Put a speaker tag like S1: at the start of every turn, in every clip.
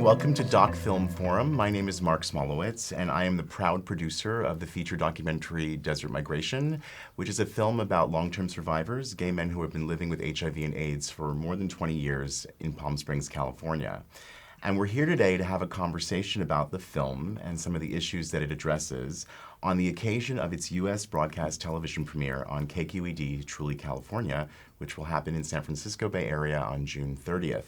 S1: welcome to DocFilm Forum. My name is Mark Smolowitz, and I am the proud producer of the feature documentary Desert Migration, which is a film about long-term survivors, gay men who have been living with HIV and AIDS for more than 20 years in Palm Springs, California. And we're here today to have a conversation about the film and some of the issues that it addresses on the occasion of its U.S. broadcast television premiere on KQED Truly California, which will happen in San Francisco Bay Area on June 30th.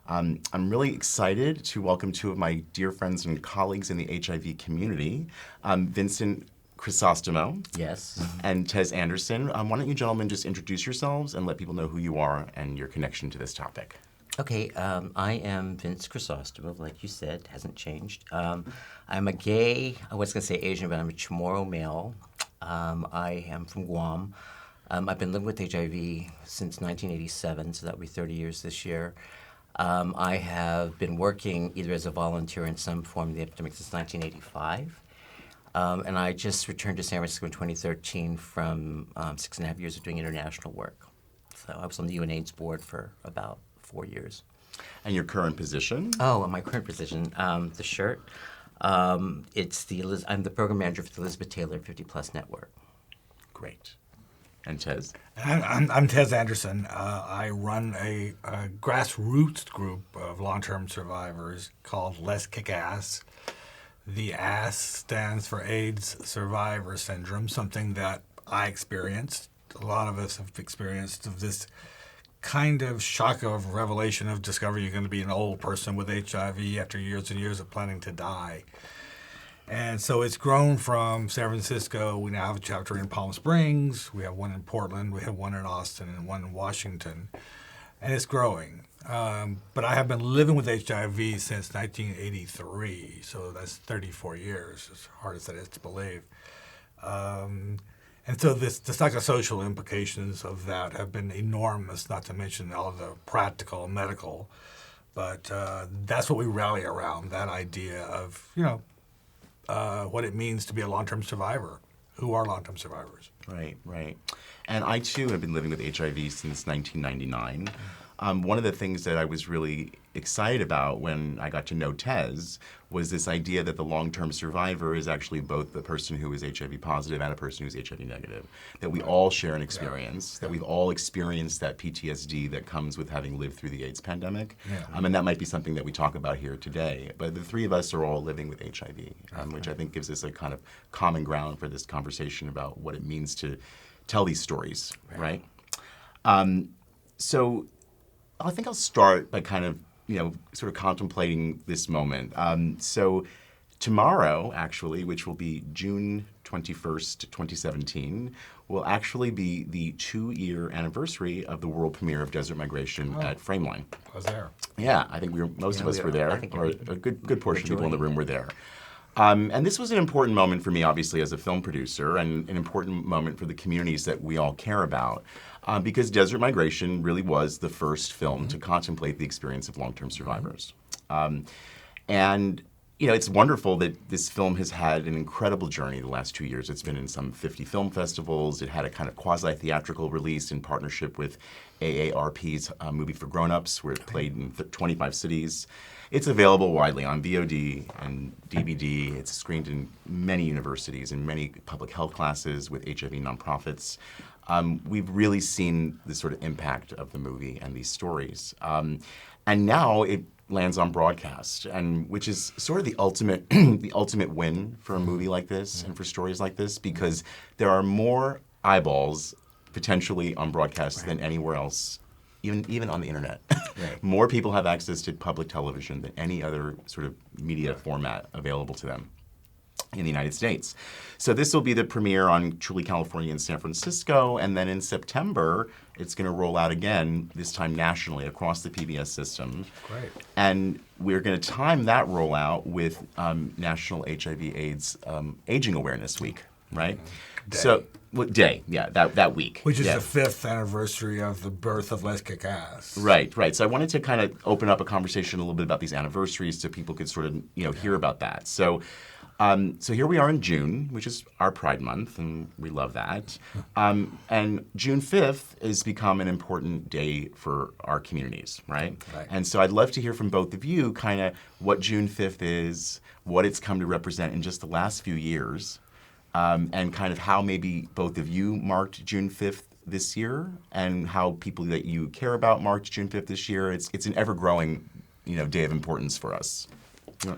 S1: I'm really excited to welcome two of my dear friends and colleagues in the HIV community, Vincent Crisostomo.
S2: Yes.
S1: And Tez Anderson. Why don't you gentlemen just introduce yourselves and let people know who you are and your connection to this topic.
S2: Okay, I am Vince Crisostomo, like you said, hasn't changed. I'm a gay, I was going to say Asian, but I'm a Chamorro male. I am from Guam. I've been living with HIV since 1987, so that will be 30 years this year. I have been working either as a volunteer in some form of the epidemic since 1985. And I just returned to San Francisco in 2013 from 6.5 years of doing international work. So I was on the UNAIDS board for about 4 years.
S1: And your current position?
S2: Oh, my current position, the shirt. I'm the program manager for the Elizabeth Taylor 50 Plus Network.
S1: Great. And Tez?
S3: I'm Tez Anderson. I run a grassroots group of long-term survivors called Let's Kick Ass. The ASS stands for AIDS Survivor Syndrome, something that I experienced. A lot of us have experienced of this kind of shock of revelation of discovery you're going to be an old person with HIV after years and years of planning to die. And so it's grown from San Francisco. We now have a chapter in Palm Springs. We have one in Portland. We have one in Austin and one in Washington. And it's growing. But I have been living with HIV since 1983. So that's 34 years, as hard as that is to believe. And so the psychosocial implications of that have been enormous, not to mention all the practical and medical. But that's what we rally around, that idea of, what it means to be a long-term survivor. Who are long-term survivors?
S1: Right, right. And I, too, have been living with HIV since 1999. One of the things that I was really excited about when I got to know Tez was this idea that the long-term survivor is actually both the person who is HIV positive and a person who's HIV negative. That we all share an experience, that we've all experienced that PTSD that comes with having lived through the AIDS pandemic. And that might be something that we talk about here today. But the three of us are all living with HIV, which I think gives us a kind of common ground for this conversation about what it means to tell these stories, right? So I think I'll start by kind of, sort of contemplating this moment. So tomorrow, actually, which will be June 21st, 2017, will actually be the 2-year anniversary of the world premiere of Desert Migration at Frameline.
S3: I was there.
S1: Yeah, I think most of us were there, or a good portion of people in the room were there. And this was an important moment for me, obviously, as a film producer, and an important moment for the communities that we all care about. Because Desert Migration really was the first film to contemplate the experience of long-term survivors. And, it's wonderful that this film has had an incredible journey the last 2 years. It's been in some 50 film festivals. It had a kind of quasi-theatrical release in partnership with AARP's Movie for Grown-Ups, where it played in 25 cities. It's available widely on VOD and DVD. It's screened in many universities and many public health classes with HIV nonprofits. We've really seen the sort of impact of the movie and these stories. And now it lands on broadcast, and which is sort of the ultimate the ultimate win for a movie like this and for stories like this, because there are more eyeballs potentially on broadcast than anywhere else, even on the internet. More people have access to public television than any other sort of media format available to them in the United States. So this will be the premiere on Truly California in San Francisco, and then in September, it's going to roll out again, this time nationally, across the PBS system.
S3: Great.
S1: And we're going to time that rollout with National HIV/AIDS Aging Awareness Week, right?
S3: Day.
S1: So, that week.
S3: Which is the 5th anniversary of the birth of Let's Kick Ass.
S1: Right. So I wanted to kind of open up a conversation a little bit about these anniversaries so people could sort of, hear about that. So So here we are in June, which is our Pride Month, and we love that. And June 5th has become an important day for our communities, right? And so I'd love to hear from both of you kind of what June 5th is, what it's come to represent in just the last few years, and kind of how maybe both of you marked June 5th this year, and how people that you care about marked June 5th this year. It's an ever-growing, day of importance for us. Yeah.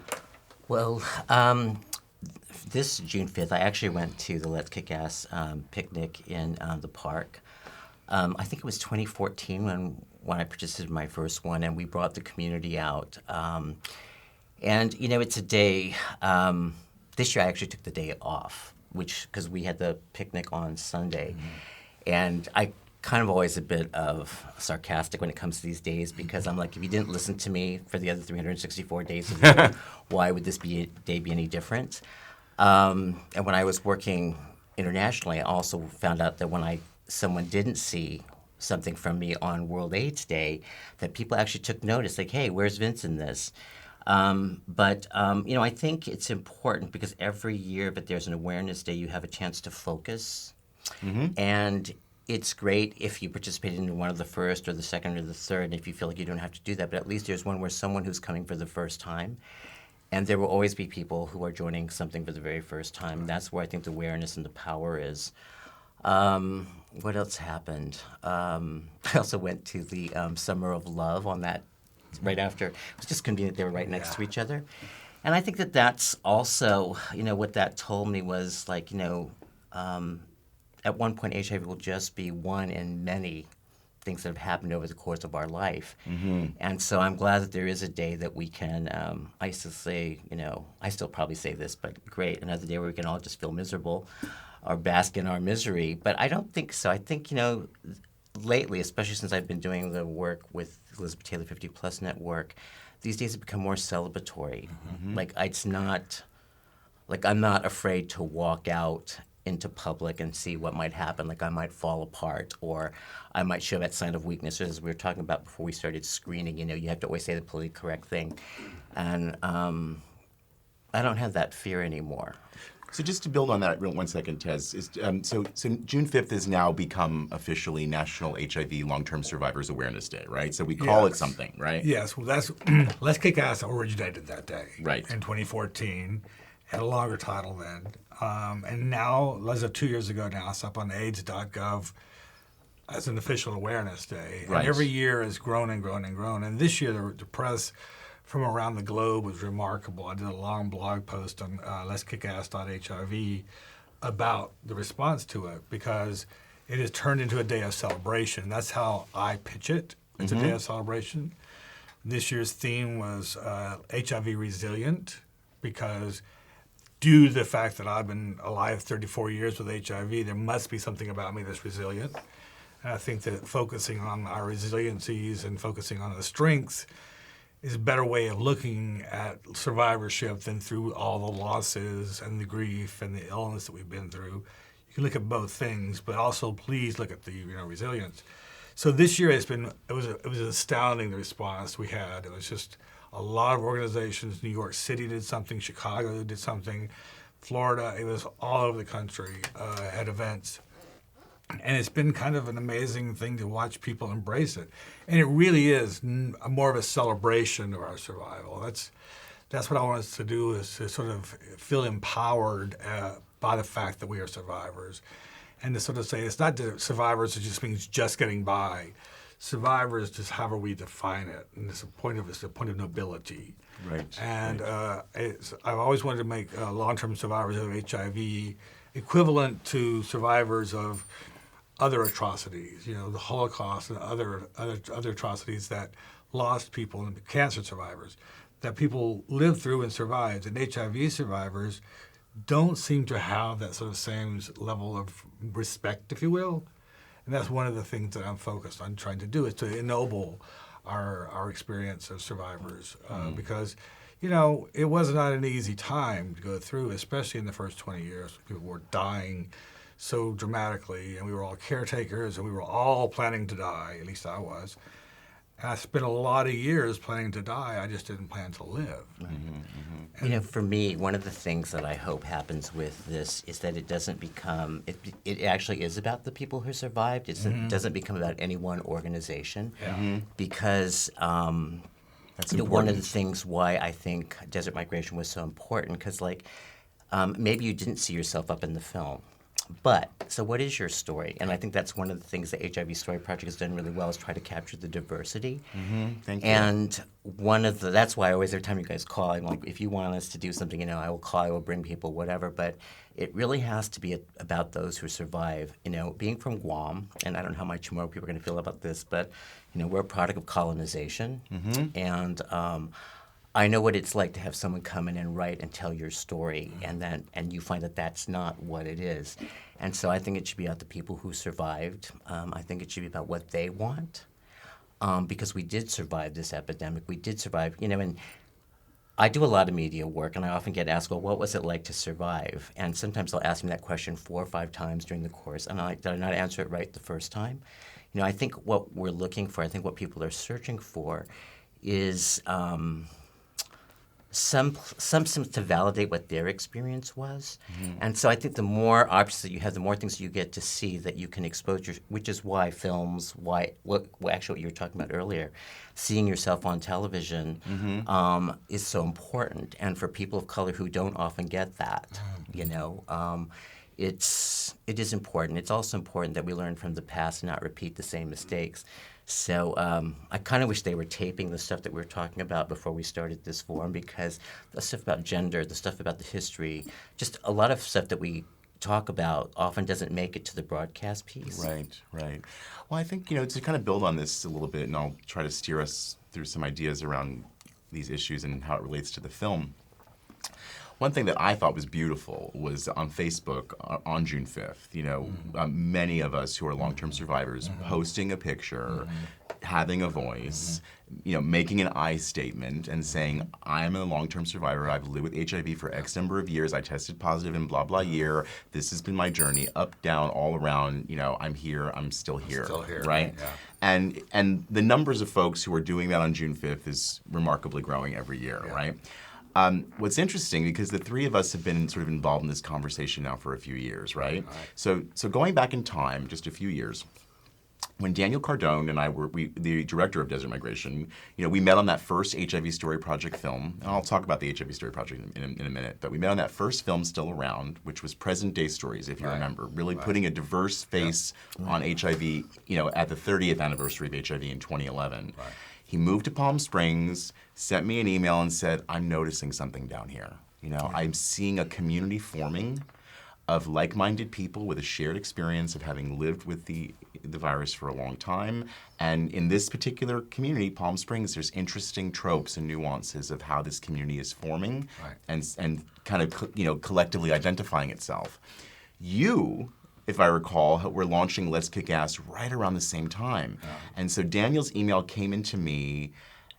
S2: Well, this June 5th, I actually went to the Let's Kick Ass picnic in the park. I think it was 2014 when I participated in my first one, and we brought the community out. And, it's a day, this year I actually took the day off, because we had the picnic on Sunday. And I kind of always a bit of sarcastic when it comes to these days, because I'm like, if you didn't listen to me for the other 364 days of the year, why would this day be any different? And when I was working internationally, I also found out that when someone didn't see something from me on World AIDS Day, that people actually took notice, like, hey, where's Vince in this? But I think it's important because every year that there's an awareness day, you have a chance to focus. And it's great if you participated in one of the first or the second or the third, and if you feel like you don't have to do that, but at least there's one where someone who's coming for the first time. And there will always be people who are joining something for the very first time. And that's where I think the awareness and the power is. What else happened? I also went to the Summer of Love on that right after. It was just convenient they were right next to each other. And I think that that's also, what that told me was like, at one point HIV will just be one in many things that have happened over the course of our life. And so I'm glad that there is a day that we can, I used to say, I still probably say this, but great, another day where we can all just feel miserable or bask in our misery. But I don't think so. I think, lately, especially since I've been doing the work with Elizabeth Taylor 50 Plus Network, these days have become more celebratory. Like, it's not, like, I'm not afraid to walk out into public and see what might happen. Like, I might fall apart, or I might show that sign of weakness. As we were talking about before we started screening, you have to always say the politically correct thing. And I don't have that fear anymore.
S1: So just to build on that, 1 second, Tez, so June 5th has now become officially National HIV Long-Term Survivors Awareness Day, right? So we call it something, right?
S3: Yes, well, that's Let's Kick Ass originated that day,
S1: right,
S3: in 2014. Had a longer title then, and now, as of 2 years ago now, it's up on AIDS.gov as an official awareness day.
S1: Right.
S3: And every year has grown and grown and grown. And this year, the press from around the globe was remarkable. I did a long blog post on letskickass.hiv about the response to it, because it has turned into a day of celebration. That's how I pitch it. It's a day of celebration. This year's theme was HIV resilient, because due to the fact that I've been alive 34 years with HIV, there must be something about me that's resilient. And I think that focusing on our resiliencies and focusing on the strengths is a better way of looking at survivorship than through all the losses and the grief and the illness that we've been through. You can look at both things, but also please look at the resilience. So this year it was astounding, the response we had. It was just a lot of organizations. New York City did something, Chicago did something, Florida. It was all over the country at events. And it's been kind of an amazing thing to watch people embrace it. And it really is more of a celebration of our survival. That's what I want us to do, is to sort of feel empowered by the fact that we are survivors. And to sort of say, it's not that survivors, it just means just getting by. Survivors, just however we define it, and it's a point of nobility.
S1: Right.
S3: And I've always wanted to make long-term survivors of HIV equivalent to survivors of other atrocities, the Holocaust and other atrocities that lost people, and cancer survivors that people lived through and survived. And HIV survivors don't seem to have that sort of same level of respect, if you will. And that's one of the things that I'm focused on trying to do, is to ennoble our experience of survivors, because, it was not an easy time to go through, especially in the first 20 years. People were dying so dramatically, and we were all caretakers, and we were all planning to die, at least I was. And I spent a lot of years planning to die. I just didn't plan to live.
S2: You know, for me, one of the things that I hope happens with this is that it doesn't become, it actually is about the people who survived. It doesn't become about any one organization. Because
S1: That's
S2: you know,
S1: important.
S2: one of the things why I think desert migration was so important, because like maybe you didn't see yourself up in the film. But, so what is your story? And I think that's one of the things the HIV Story Project has done really well, is try to capture the diversity.
S1: Thank you.
S2: And that's why always every time you guys call, I'm like, if you want us to do something, you know, I will call, I will bring people, whatever. But it really has to be about those who survive. You know, being from Guam, and I don't know how much more people are going to feel about this, but, you know, we're a product of colonization. And I know what it's like to have someone come in and write and tell your story, and you find that that's not what it is. And so I think it should be about the people who survived. I think it should be about what they want, because we did survive this epidemic. We did survive, you know, and I do a lot of media work, and I often get asked, well, what was it like to survive? And sometimes they'll ask me that question 4 or 5 times during the course, and did I not answer it right the first time? You know, I think what we're looking for, I think what people are searching for is some to validate what their experience was. And so I think the more options that you have, the more things you get to see that you can expose which is why films, what actually what you were talking about earlier, seeing yourself on television is so important. And for people of color who don't often get that, you know, it is important. It's also important that we learn from the past and not repeat the same mistakes. So I kind of wish they were taping the stuff that we were talking about before we started this forum, because the stuff about gender, the stuff about the history, just a lot of stuff that we talk about often doesn't make it to the broadcast piece.
S1: Right. Well, I think, you know, to kind of build on this a little bit, and I'll try to steer us through some ideas around these issues and how it relates to the film. One thing that I thought was beautiful was on Facebook on June 5th, you know, many of us who are long-term survivors posting a picture, having a voice, you know, making an I statement and saying, I'm a long-term survivor, I've lived with HIV for X number of years, I tested positive in blah, blah year, this has been my journey, up, down, all around, you know, I'm here, I'm still here, right? Yeah. And the numbers of folks who are doing that on June 5th is remarkably growing every year, right? What's interesting, because the three of us have been sort of involved in this conversation now for a few years, right? So going back in time, just a few years, when Daniel Cardone and I were the director of Desert Migration, you know, we met on that first HIV Story Project film, and I'll talk about the HIV Story Project in a minute, but we met on that first film, Still Around, which was present day stories, if you remember, really putting a diverse face on HIV, you know, at the 30th anniversary of HIV in 2011. He moved to Palm Springs, sent me an email and said, I'm noticing something down here. You know, I'm seeing a community forming of like-minded people with a shared experience of having lived with the virus for a long time. And in this particular community, Palm Springs, there's interesting tropes and nuances of how this community is forming and kind of, you know, collectively identifying itself. You, if I recall, we're launching Let's Kick Ass right around the same time. And so Daniel's email came into me,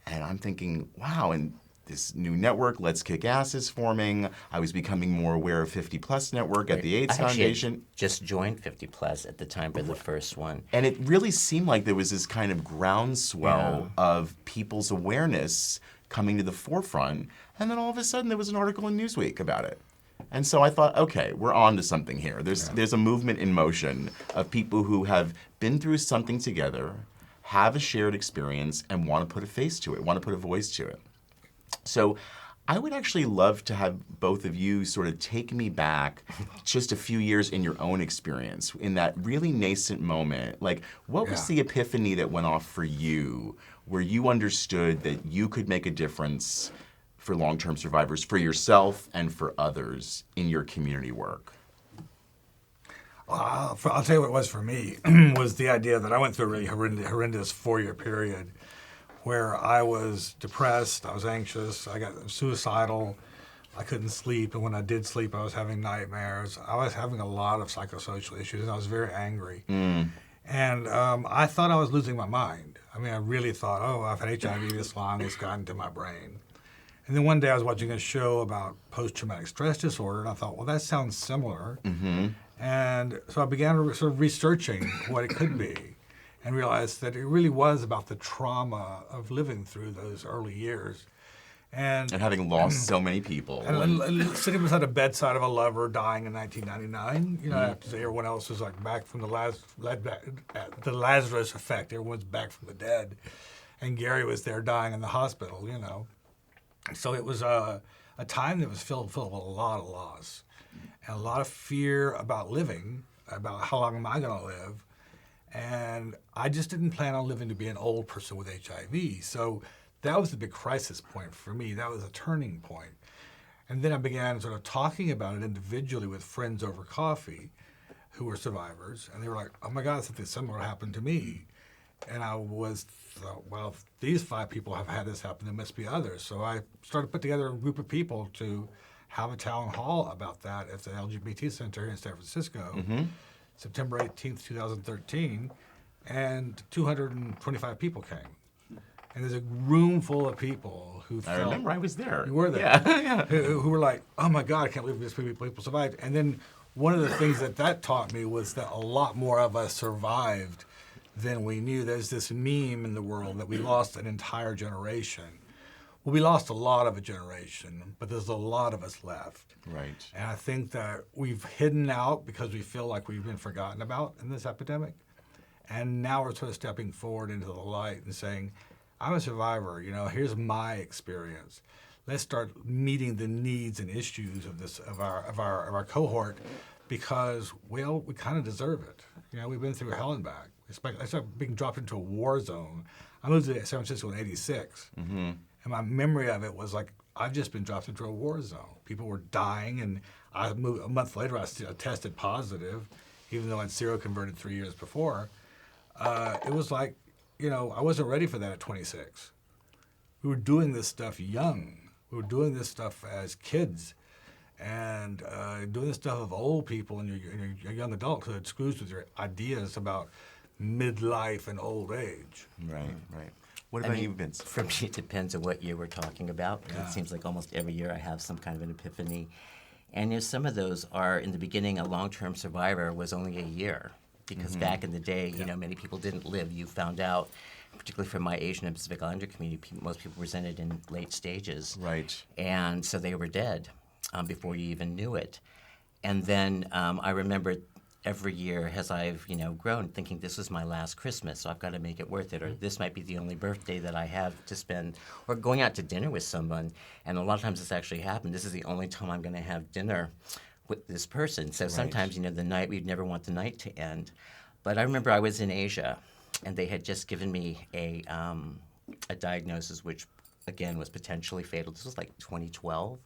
S1: and I'm thinking, wow, and this new network, Let's Kick Ass, is forming. I was becoming more aware of 50 Plus Network at the AIDS Foundation.
S2: Had just joined 50 Plus at the time for the first one.
S1: And it really seemed like there was this kind of groundswell of people's awareness coming to the forefront. And then all of a sudden there was an article in Newsweek about it. And so I thought, okay, we're on to something here. There's a movement in motion of people who have been through something together, have a shared experience, and want to put a face to it, want to put a voice to it. So I would actually love to have both of you sort of take me back just a few years in your own experience, in that really nascent moment. Like, what was the epiphany that went off for you, where you understood that you could make a difference for long-term survivors, for yourself and for others in your community work?
S3: I'll tell you what it was for me, was the idea that I went through a really horrendous 4-year period where I was depressed, I was anxious, I got suicidal, I couldn't sleep, and when I did sleep, I was having nightmares. I was having a lot of psychosocial issues, and I was very angry. And I thought I was losing my mind. I mean, I really thought, oh, I've had HIV this long, it's gotten to my brain. And then one day I was watching a show about post-traumatic stress disorder, and I thought, well, that sounds similar. And so I began sort of researching what it could be. and realized that it really was about the trauma of living through those early years. And
S1: having lost so many people.
S3: And sitting beside a bedside of a lover dying in 1999, you know, after everyone else was like back from the Lazarus Effect. Everyone's back from the dead. And Gary was there dying in the hospital, you know. So it was a time that was filled with a lot of loss and a lot of fear about living, about how long am I going to live. And I just didn't plan on living to be an old person with HIV. So that was the big crisis point for me. That was a turning point. And then I began sort of talking about it individually with friends over coffee who were survivors. And they were like, oh my God, something similar happened to me. And I thought, well, if these 5 people have had this happen, there must be others. So I started to put together a group of people to have a town hall about that at the LGBT Center here in San Francisco, September 18th, 2013. And 225 people came. And there's a room full of people who felt...
S1: I remember I was there.
S3: You were there.
S1: Yeah.
S3: who were like, oh my God, I can't believe this many people survived. And then one of the things that taught me was that a lot more of us survived than we knew. There's this meme in the world that we lost an entire generation. Well, we lost a lot of a generation, but there's a lot of us left.
S1: Right.
S3: And I think that we've hidden out because we feel like we've been forgotten about in this epidemic. And now we're sort of stepping forward into the light and saying, I'm a survivor, you know, here's my experience. Let's start meeting the needs and issues of our cohort because, well, we kind of deserve it. You know, we've been through hell and back. I started being dropped into a war zone. I moved to San Francisco in '86, and my memory of it was like, I've just been dropped into a war zone. People were dying, and I moved, a month later, I tested positive, even though I'd seroconverted 3 years before. It was like, you know, I wasn't ready for that at 26. We were doing this stuff young. We were doing this stuff as kids and doing this stuff of old people and you're a young adult because it screws with your ideas about midlife and old age.
S1: Right. What about you, Vince?
S2: For me, it depends on what year we're talking about.
S3: Yeah.
S2: It seems like almost every year I have some kind of an epiphany. And you know, some of those are, in the beginning, a long-term survivor was only a year. Because back in the day, you know, many people didn't live. You found out, particularly from my Asian and Pacific Islander community, most people presented in late stages.
S1: Right.
S2: And so they were dead before you even knew it. And then I remember every year as I've, you know, grown, thinking this is my last Christmas, so I've got to make it worth it, or this might be the only birthday that I have to spend, or going out to dinner with someone. And a lot of times this actually happened. This is the only time I'm going to have dinner with this person. So sometimes, you know, we'd never want the night to end. But I remember I was in Asia, and they had just given me a diagnosis, which, again, was potentially fatal. This was like 2012.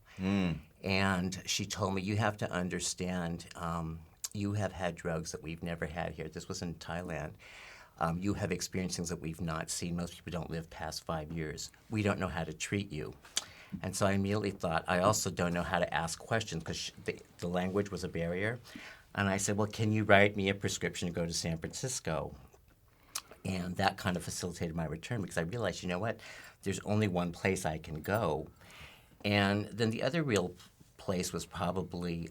S2: And she told me, you have to understand, you have had drugs that we've never had here. This was in Thailand. You have experienced things that we've not seen. Most people don't live past 5 years. We don't know how to treat you. And so I immediately thought, I also don't know how to ask questions because the language was a barrier. And I said, well, can you write me a prescription to go to San Francisco? And that kind of facilitated my return because I realized, you know what, there's only one place I can go. And then the other real place was probably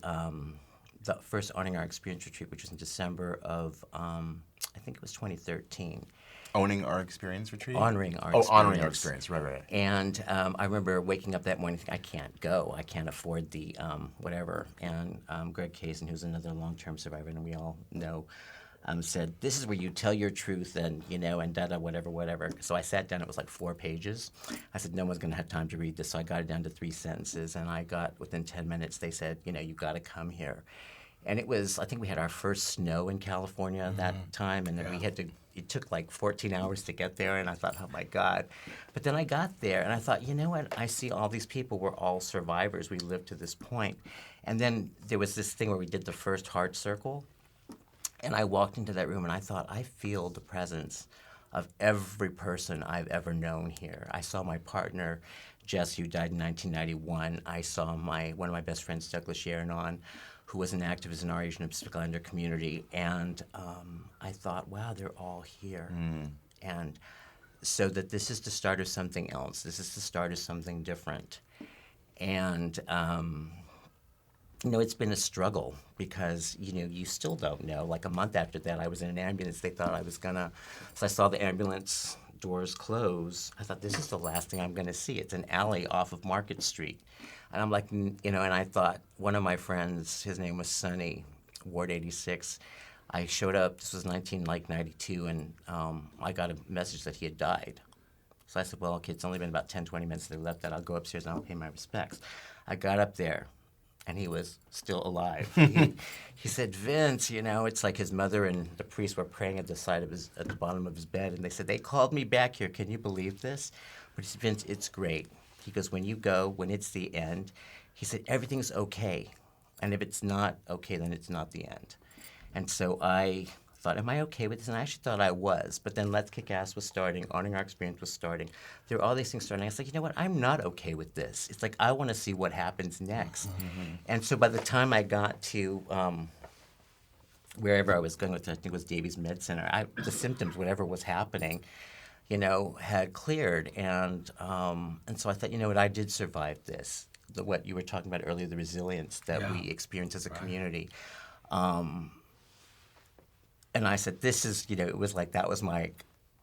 S2: the first Honoring Our Experience retreat, which was in December of, I think it was 2013.
S1: Owning Our Experience retreat?
S2: Honoring Our Experience.
S1: Oh, Honoring Our Experience, right.
S2: And I remember waking up that morning thinking, I can't go. I can't afford the whatever. And Greg Kazin, who's another long-term survivor, and we all know, said, this is where you tell your truth and, you know, and da-da, whatever. So I sat down. It was like 4 pages. I said, no one's going to have time to read this. So I got it down to 3 sentences. And I got, within 10 minutes, they said, you know, you got to come here. And it was, I think we had our first snow in California that time. And then we had to, it took like 14 hours to get there. And I thought, oh my God. But then I got there and I thought, you know what? I see all these people. We're all survivors. We lived to this point. And then there was this thing where we did the first heart circle. And I walked into that room and I thought, I feel the presence of every person I've ever known here. I saw my partner, Jess, who died in 1991. I saw one of my best friends, Douglas Sharon, who was an activist in our Asian and Pacific Islander community. And I thought, wow, they're all here. And so that this is the start of something else. This is the start of something different. And it's been a struggle because, you still don't know. Like a month after that, I was in an ambulance. They thought I was gonna, so I saw the ambulance doors close. I thought, this is the last thing I'm gonna see. It's an alley off of Market Street. And I'm like, and I thought, one of my friends, his name was Sonny, Ward 86. I showed up, this was 1992, and I got a message that he had died. So I said, well, okay, it's only been about 10, 20 minutes they left that. I'll go upstairs and I'll pay my respects. I got up there, and he was still alive. He said, Vince, it's like his mother and the priest were praying at the bottom of his bed, and they said, they called me back here. Can you believe this? But he said, Vince, it's great. He goes, when you go, when it's the end, he said, everything's okay. And if it's not okay, then it's not the end. And so I thought, am I okay with this? And I actually thought I was. But then Let's Kick Ass was starting. Owning Our Experience was starting. There were all these things starting. I was like, you know what? I'm not okay with this. It's like, I want to see what happens next. Mm-hmm. And so by the time I got to wherever I was going with, I think it was Davies Med Center, the symptoms, whatever was happening, had cleared. And so I thought, you know what? I did survive this. What you were talking about earlier, the resilience that we experience as a community. And I said, this is, it was like, that was my,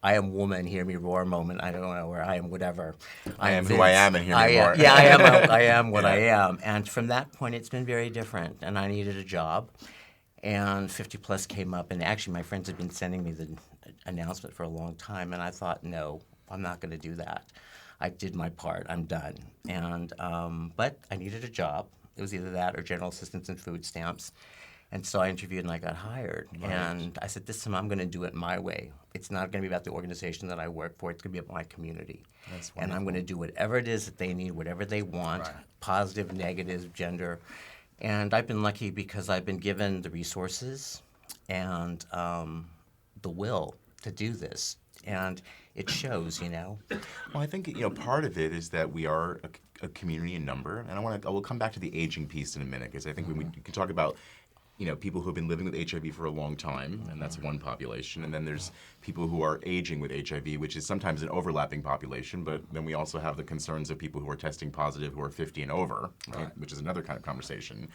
S2: I am woman, hear me roar moment. I don't know, or I am whatever.
S1: I am who I am and hear me roar.
S2: Yeah, I am what I am. And from that point, it's been very different. And I needed a job. And 50 Plus came up. And actually, my friends had been sending me the announcement for a long time. And I thought, no, I'm not going to do that. I did my part. I'm done. And but I needed a job. It was either that or general assistance and food stamps. And so I interviewed and I got hired. Right. And I said, this time I'm going to do it my way. It's not going to be about the organization that I work for. It's going to be about my community.
S1: That's wonderful.
S2: And I'm going to do whatever it is that they need, whatever they want, positive, negative, gender. And I've been lucky because I've been given the resources and the will to do this. And it shows,
S1: Well, I think, part of it is that we are a community in number. And I will come back to the aging piece in a minute, because I think we can talk about people who have been living with HIV for a long time, and that's one population. And then there's people who are aging with HIV, which is sometimes an overlapping population, but then we also have the concerns of people who are testing positive who are 50 and over, right? Which is another kind of conversation.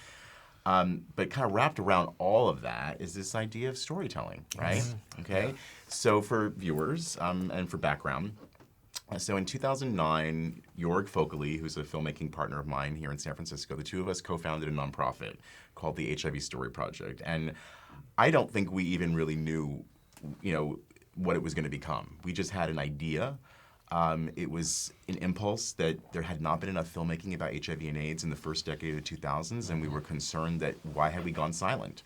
S1: But kind of wrapped around all of that is this idea of storytelling, right? Okay? Yeah. So for viewers and for background, so in 2009, Jorg Fogeley, who's a filmmaking partner of mine here in San Francisco, the two of us co-founded a nonprofit called the HIV Story Project. And I don't think we even really knew, what it was going to become. We just had an idea. It was an impulse that there had not been enough filmmaking about HIV and AIDS in the first decade of the 2000s, and we were concerned that why had we gone silent?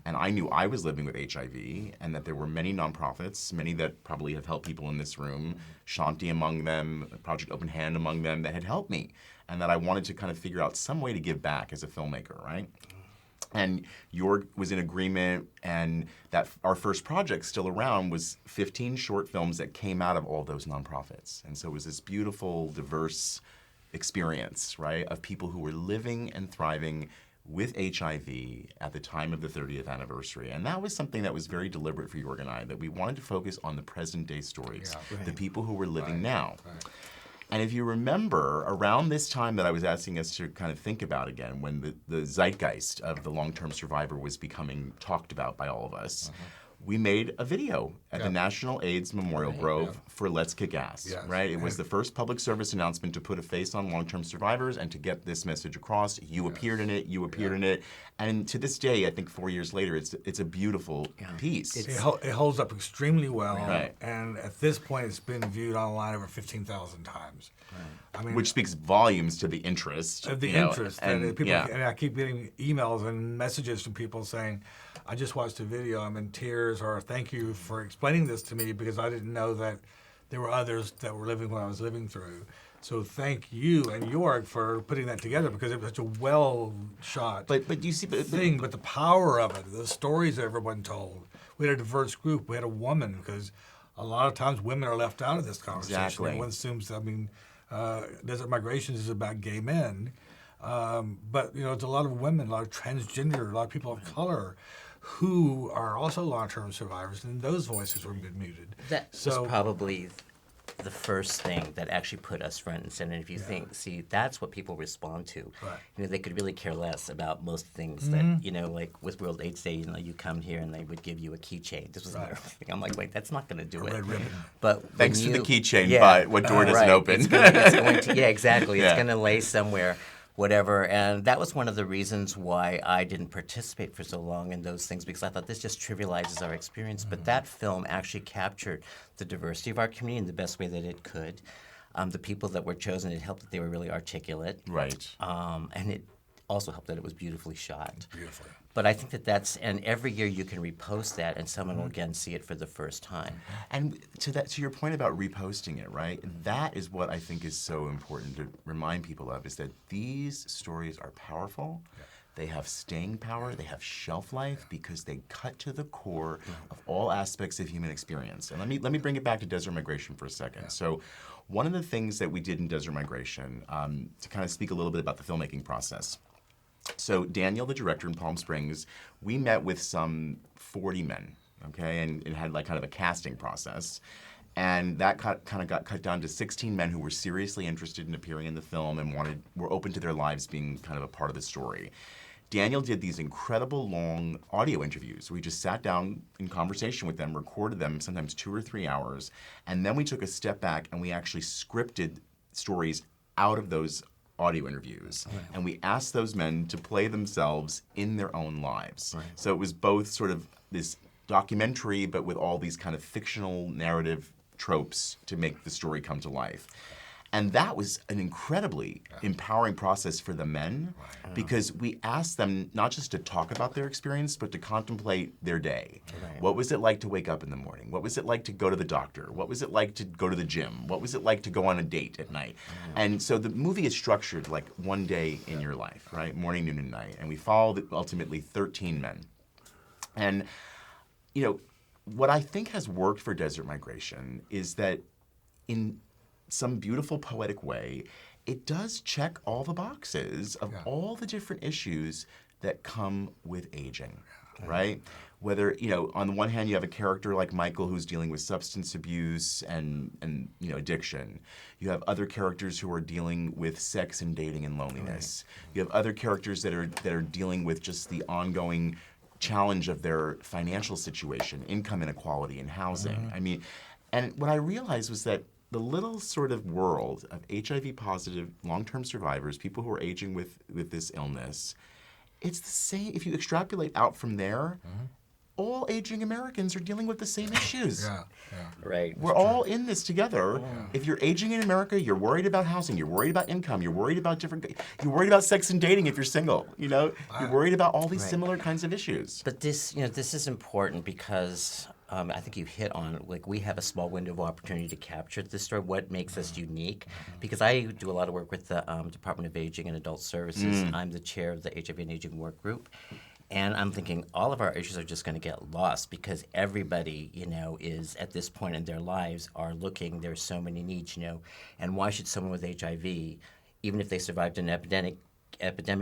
S1: And I knew I was living with HIV and that there were many nonprofits, many that probably have helped people in this room, Shanti among them, Project Open Hand among them, that had helped me. And that I wanted to kind of figure out some way to give back as a filmmaker, right? And Jorg was in agreement, and that our first project still around was 15 short films that came out of all those nonprofits. And so it was this beautiful, diverse experience, right, of people who were living and thriving with HIV at the time of the 30th anniversary. And that was something that was very deliberate for Jorg and I, that we wanted to focus on the present day stories, the people who were living now. Right. And if you remember, around this time that I was asking us to kind of think about again, when the zeitgeist of the long-term survivor was becoming talked about by all of us, we made a video at the National AIDS Memorial Grove for Let's Kick Ass, right? It was the first public service announcement to put a face on long-term survivors and to get this message across. You appeared in it, you appeared in it. And to this day, I think 4 years later, it's a beautiful piece.
S3: It holds up extremely well. Right. And at this point, it's been viewed online over 15,000 times. Right. I mean,
S1: which speaks volumes to the interest.
S3: Of the interest. And people, and I keep getting emails and messages from people saying, I just watched the video, I'm in tears, or thank you for explaining this to me because I didn't know that there were others that were living what I was living through. So thank you and Jorg for putting that together because it was such a well-shot
S1: but you see,
S3: thing. But the power of it, the stories that everyone told. We had a diverse group. We had a woman because a lot of times women are left out of this conversation.
S1: Exactly.
S3: Everyone assumes, Desert Migrations is about gay men. But, it's a lot of women, a lot of transgender, a lot of people of color who are also long-term survivors, and those voices were muted.
S2: That was probably the first thing that actually put us front and center. And if you see, that's what people respond to.
S3: Right.
S2: They could really care less about most things that, like with World AIDS Day, you come here and they would give you a keychain. This was another thing. I'm like, wait, that's not going to do it.
S3: Red ribbon.
S2: But
S1: Thanks to the keychain, but what door does it open?
S2: It's going to, exactly. It's going to lay somewhere. Whatever, and that was one of the reasons why I didn't participate for so long in those things, because I thought this just trivializes our experience. But that film actually captured the diversity of our community in the best way that it could. The people that were chosen, it helped that they were really articulate.
S1: Right.
S2: And it also helped that it was beautifully shot.
S3: Beautifully.
S2: But I think and every year you can repost that and someone will again see it for the first time.
S1: And to your point about reposting it, right? That is what I think is so important to remind people of, is that these stories are powerful. Yeah. They have staying power. They have shelf life because they cut to the core of all aspects of human experience. And let me bring it back to Desert Migration for a second. Yeah. So one of the things that we did in Desert Migration, to kind of speak a little bit about the filmmaking process. So Daniel, the director in Palm Springs, we met with some 40 men, okay, and it had like kind of a casting process. And that kind of got cut down to 16 men who were seriously interested in appearing in the film and were open to their lives being kind of a part of the story. Daniel did these incredible long audio interviews. We just sat down in conversation with them, recorded them, sometimes 2 or 3 hours, and then we took a step back and we actually scripted stories out of those audio interviews. Right. And we asked those men to play themselves in their own lives. Right. So it was both sort of this documentary, but with all these kind of fictional narrative tropes to make the story come to life. And that was an incredibly empowering process for the men, because we asked them not just to talk about their experience, but to contemplate their day. Right. What was it like to wake up in the morning? What was it like to go to the doctor? What was it like to go to the gym? What was it like to go on a date at night? And so the movie is structured like one day in your life, right? Morning, noon, and night. And we followed ultimately 13 men. And, what I think has worked for Desert Migration is that in some beautiful poetic way, it does check all the boxes of all the different issues that come with aging, right? Whether, on the one hand, you have a character like Michael who's dealing with substance abuse and addiction. You have other characters who are dealing with sex and dating and loneliness. Right. You have other characters that are dealing with just the ongoing challenge of their financial situation, income inequality, and housing. And what I realized was that the little sort of world of HIV-positive long-term survivors, people who are aging with this illness, it's the same. If you extrapolate out from there, all aging Americans are dealing with the same issues.
S2: Right.
S1: We're all in this together. If you're aging in America, you're worried about housing, you're worried about income, you're worried about you're worried about sex and dating if you're single. You're worried about all these similar kinds of issues.
S2: But this is important because I think you hit on, we have a small window of opportunity to capture this story, what makes us unique. Because I do a lot of work with the Department of Aging and Adult Services. I'm the chair of the HIV and Aging Work Group. And I'm thinking all of our issues are just going to get lost because everybody, is at this point in their lives are looking, there's so many needs, and why should someone with HIV, even if they survived an epidemic,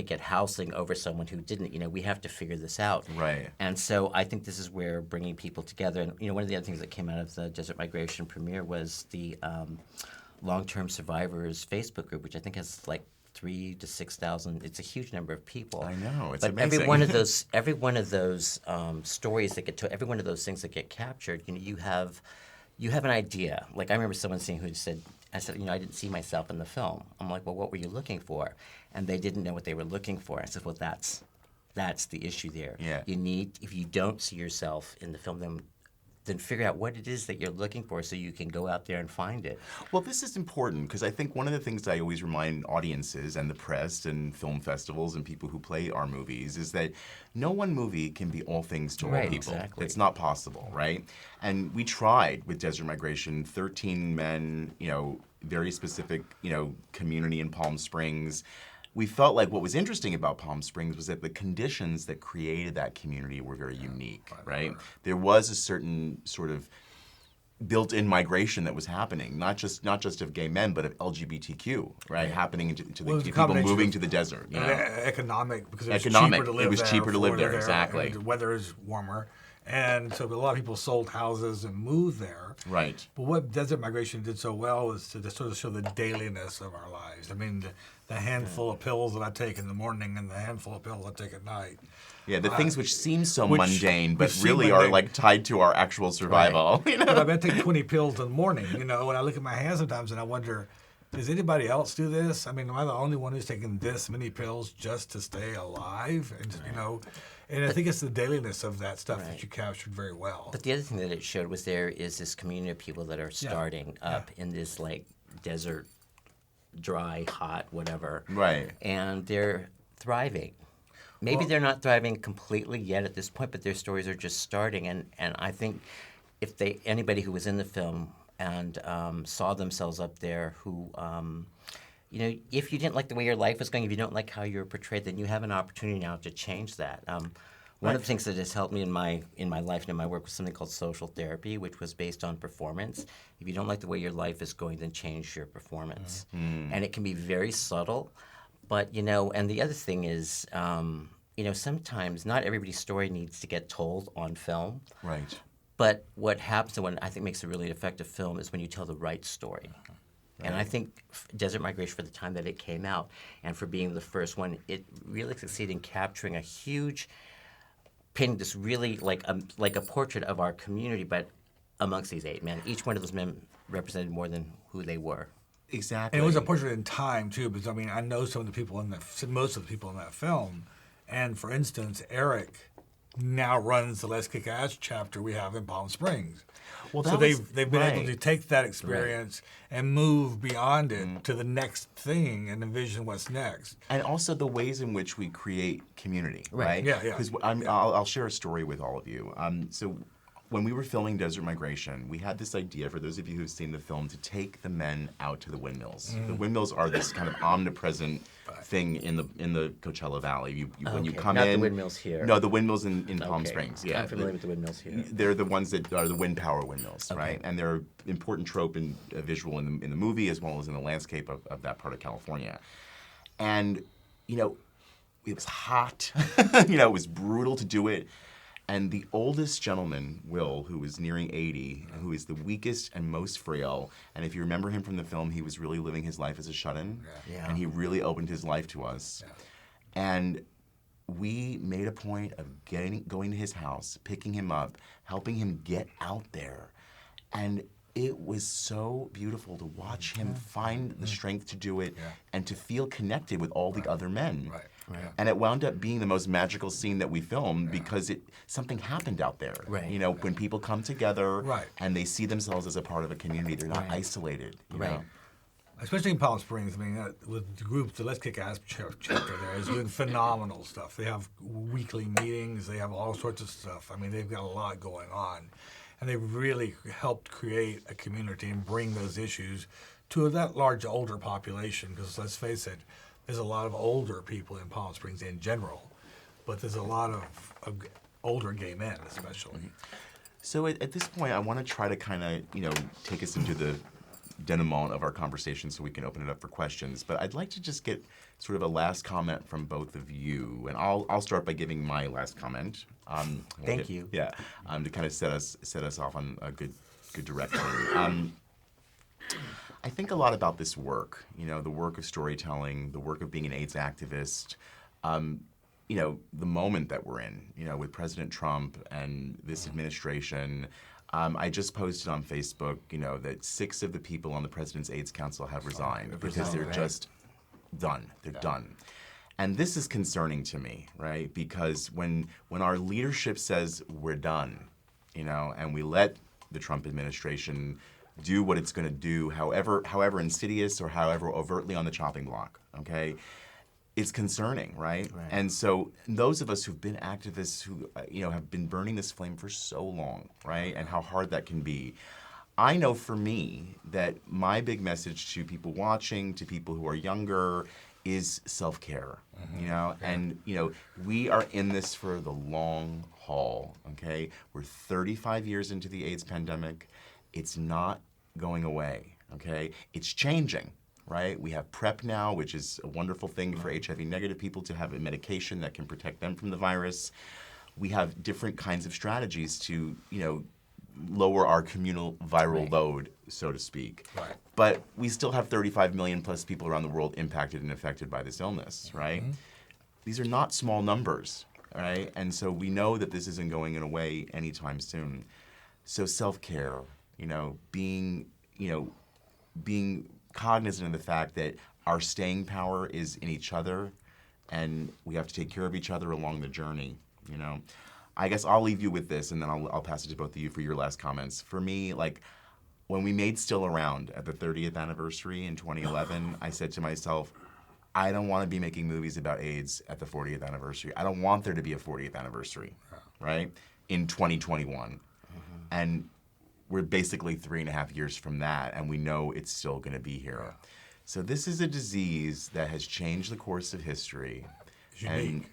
S2: get housing over someone who didn't? We have to figure this out.
S1: Right.
S2: And so I think this is where bringing people together, and one of the other things that came out of the Desert Migration premiere was the Long-Term Survivors Facebook group, which I think has 3,000 to 6,000. It's a huge number of people.
S1: I know, it's
S2: but
S1: amazing.
S2: Every one of those stories that get told, every one of those things that get captured, you have an idea. I remember someone saying who said, I I didn't see myself in the film. I'm like, well, what were you looking for? And they didn't know what they were looking for. I said, well, that's the issue there.
S1: Yeah.
S2: If you don't see yourself in the film, then figure out what it is that you're looking for so you can go out there and find it.
S1: Well, this is important because I think one of the things I always remind audiences and the press and film festivals and people who play our movies is that no one movie can be all things to all people.
S2: Exactly.
S1: It's not possible, right? And we tried with Desert Migration, 13 men, very specific, community in Palm Springs. We felt like what was interesting about Palm Springs was that the conditions that created that community were very unique, right? There was a certain sort of built-in migration that was happening, not just of gay men, but of LGBTQ, right? Happening to the people moving to the desert. You know?
S3: Economic, because it was cheaper to live there.
S1: Exactly.
S3: And the weather is warmer. And so a lot of people sold houses and moved there.
S1: Right.
S3: But what desert migration did so well was to sort of show the dailiness of our lives. I mean, the handful of pills that I take in the morning and the handful of pills I take at night.
S1: Yeah, the things which seem so mundane, but really are like tied to our actual survival.
S3: Right. You know? But I take 20 pills in the morning, you know, and I look at my hands sometimes and I wonder, does anybody else do this? I mean, am I the only one who's taking this many pills just to stay alive? And, you know, and I think it's the dailiness of that stuff that you captured very well.
S2: But the other thing that it showed was there is this community of people that are starting up in this like desert, dry, hot, whatever.
S1: Right.
S2: And they're thriving. Maybe they're not thriving completely yet at this point, but their stories are just starting. And I think if anybody who was in the film and saw themselves up there who, you know, if you didn't like the way your life was going, if you don't like how you're portrayed, then you have an opportunity now to change that. One of the things that has helped me in my life and in my work was something called social therapy, which was based on performance. If you don't like the way your life is going, then change your performance. And it can be very subtle. But, you know, and the other thing is, you know, sometimes not everybody's story needs to get told on film.
S1: Right.
S2: But what happens and what I think makes a really effective film is when you tell the right story. Right. And I think Desert Migration, for the time that it came out and for being the first one, it really succeeded in capturing a huge, painting this really like a portrait of our community, but amongst these 8 men. Each one of those men represented more than who they were.
S1: Exactly.
S3: And it was a portrait in time, too, because, I mean, I know some of the people most of the people in that film. And, for instance, Eric now runs the Let's Kick Ass chapter we have in Palm Springs. Well, so they've been able to take that experience and move beyond it to the next thing and envision what's next.
S1: And also the ways in which we create community, right?
S3: Yeah.
S1: Because I'll share a story with all of you. So when we were filming Desert Migration, we had this idea, for those of you who've seen the film, to take the men out to the windmills. The windmills are this kind of omnipresent thing in the Coachella Valley. When you come
S2: Not
S1: in,
S2: the windmills here.
S1: No, the windmills in Palm Springs. Yeah,
S2: I'm familiar with the windmills here.
S1: They're the ones that are the wind power windmills, right? And they're an important trope and visual in the movie as well as in the landscape of that part of California. And you know, it was hot. You know, it was brutal to do it. And the oldest gentleman, Will, who was nearing 80, who is the weakest and most frail, and if you remember him from the film, he was really living his life as a shut-in, and he really opened his life to us. And we made a point of going to his house, picking him up, helping him get out there. And it was so beautiful to watch him find the strength to do it and to feel connected with all the other men. And it wound up being the most magical scene that we filmed because something happened out there. You know, when people come together and they see themselves as a part of a community, they're not isolated. You know?
S3: Especially in Palm Springs, I mean, with the group, the Let's Kick Ass chapter there is doing phenomenal stuff. They have weekly meetings, they have all sorts of stuff. I mean, they've got a lot going on. And they've really helped create a community and bring those issues to that large older population. Because let's face it, there's a lot of older people in Palm Springs in general, but there's a lot of older gay men especially.
S1: So at this point, I want to try to kind of, take us into the denouement of our conversation so we can open it up for questions. But I'd like to just get sort of a last comment from both of you. And I'll start by giving my last comment.
S2: Thank you.
S1: Yeah, to kind of set us off on a good direction. I think a lot about this work, the work of storytelling, the work of being an AIDS activist, the moment that we're in, with President Trump and this administration. I just posted on Facebook, that 6 of the people on the President's AIDS Council have resigned because they're just done. They're done. And this is concerning to me, right? Because when our leadership says we're done, and we let the Trump administration do what it's going to do, however insidious or however overtly on the chopping block, okay? It's concerning, right? And so those of us who've been activists who, have been burning this flame for so long, right? And how hard that can be. I know for me that my big message to people watching, to people who are younger, is self-care, And, we are in this for the long haul, okay? We're 35 years into the AIDS pandemic. it's not going away, okay? It's changing, right? We have PrEP now, which is a wonderful thing for HIV negative people to have a medication that can protect them from the virus. We have different kinds of strategies to, lower our communal viral load, so to speak.
S3: Right.
S1: But we still have 35 million plus people around the world impacted and affected by this illness, right? These are not small numbers, right? And so we know that this isn't going away anytime soon. So self-care, being cognizant of the fact that our staying power is in each other, and we have to take care of each other along the journey, I guess I'll leave you with this, and then I'll pass it to both of you for your last comments. For me, when we made Still Around at the 30th anniversary in 2011, I said to myself, I don't want to be making movies about AIDS at the 40th anniversary. I don't want there to be a 40th anniversary, right, in 2021. And we're basically 3.5 years from that, and we know it's still going to be here. So this is a disease that has changed the course of history.
S3: It's unique.
S1: And,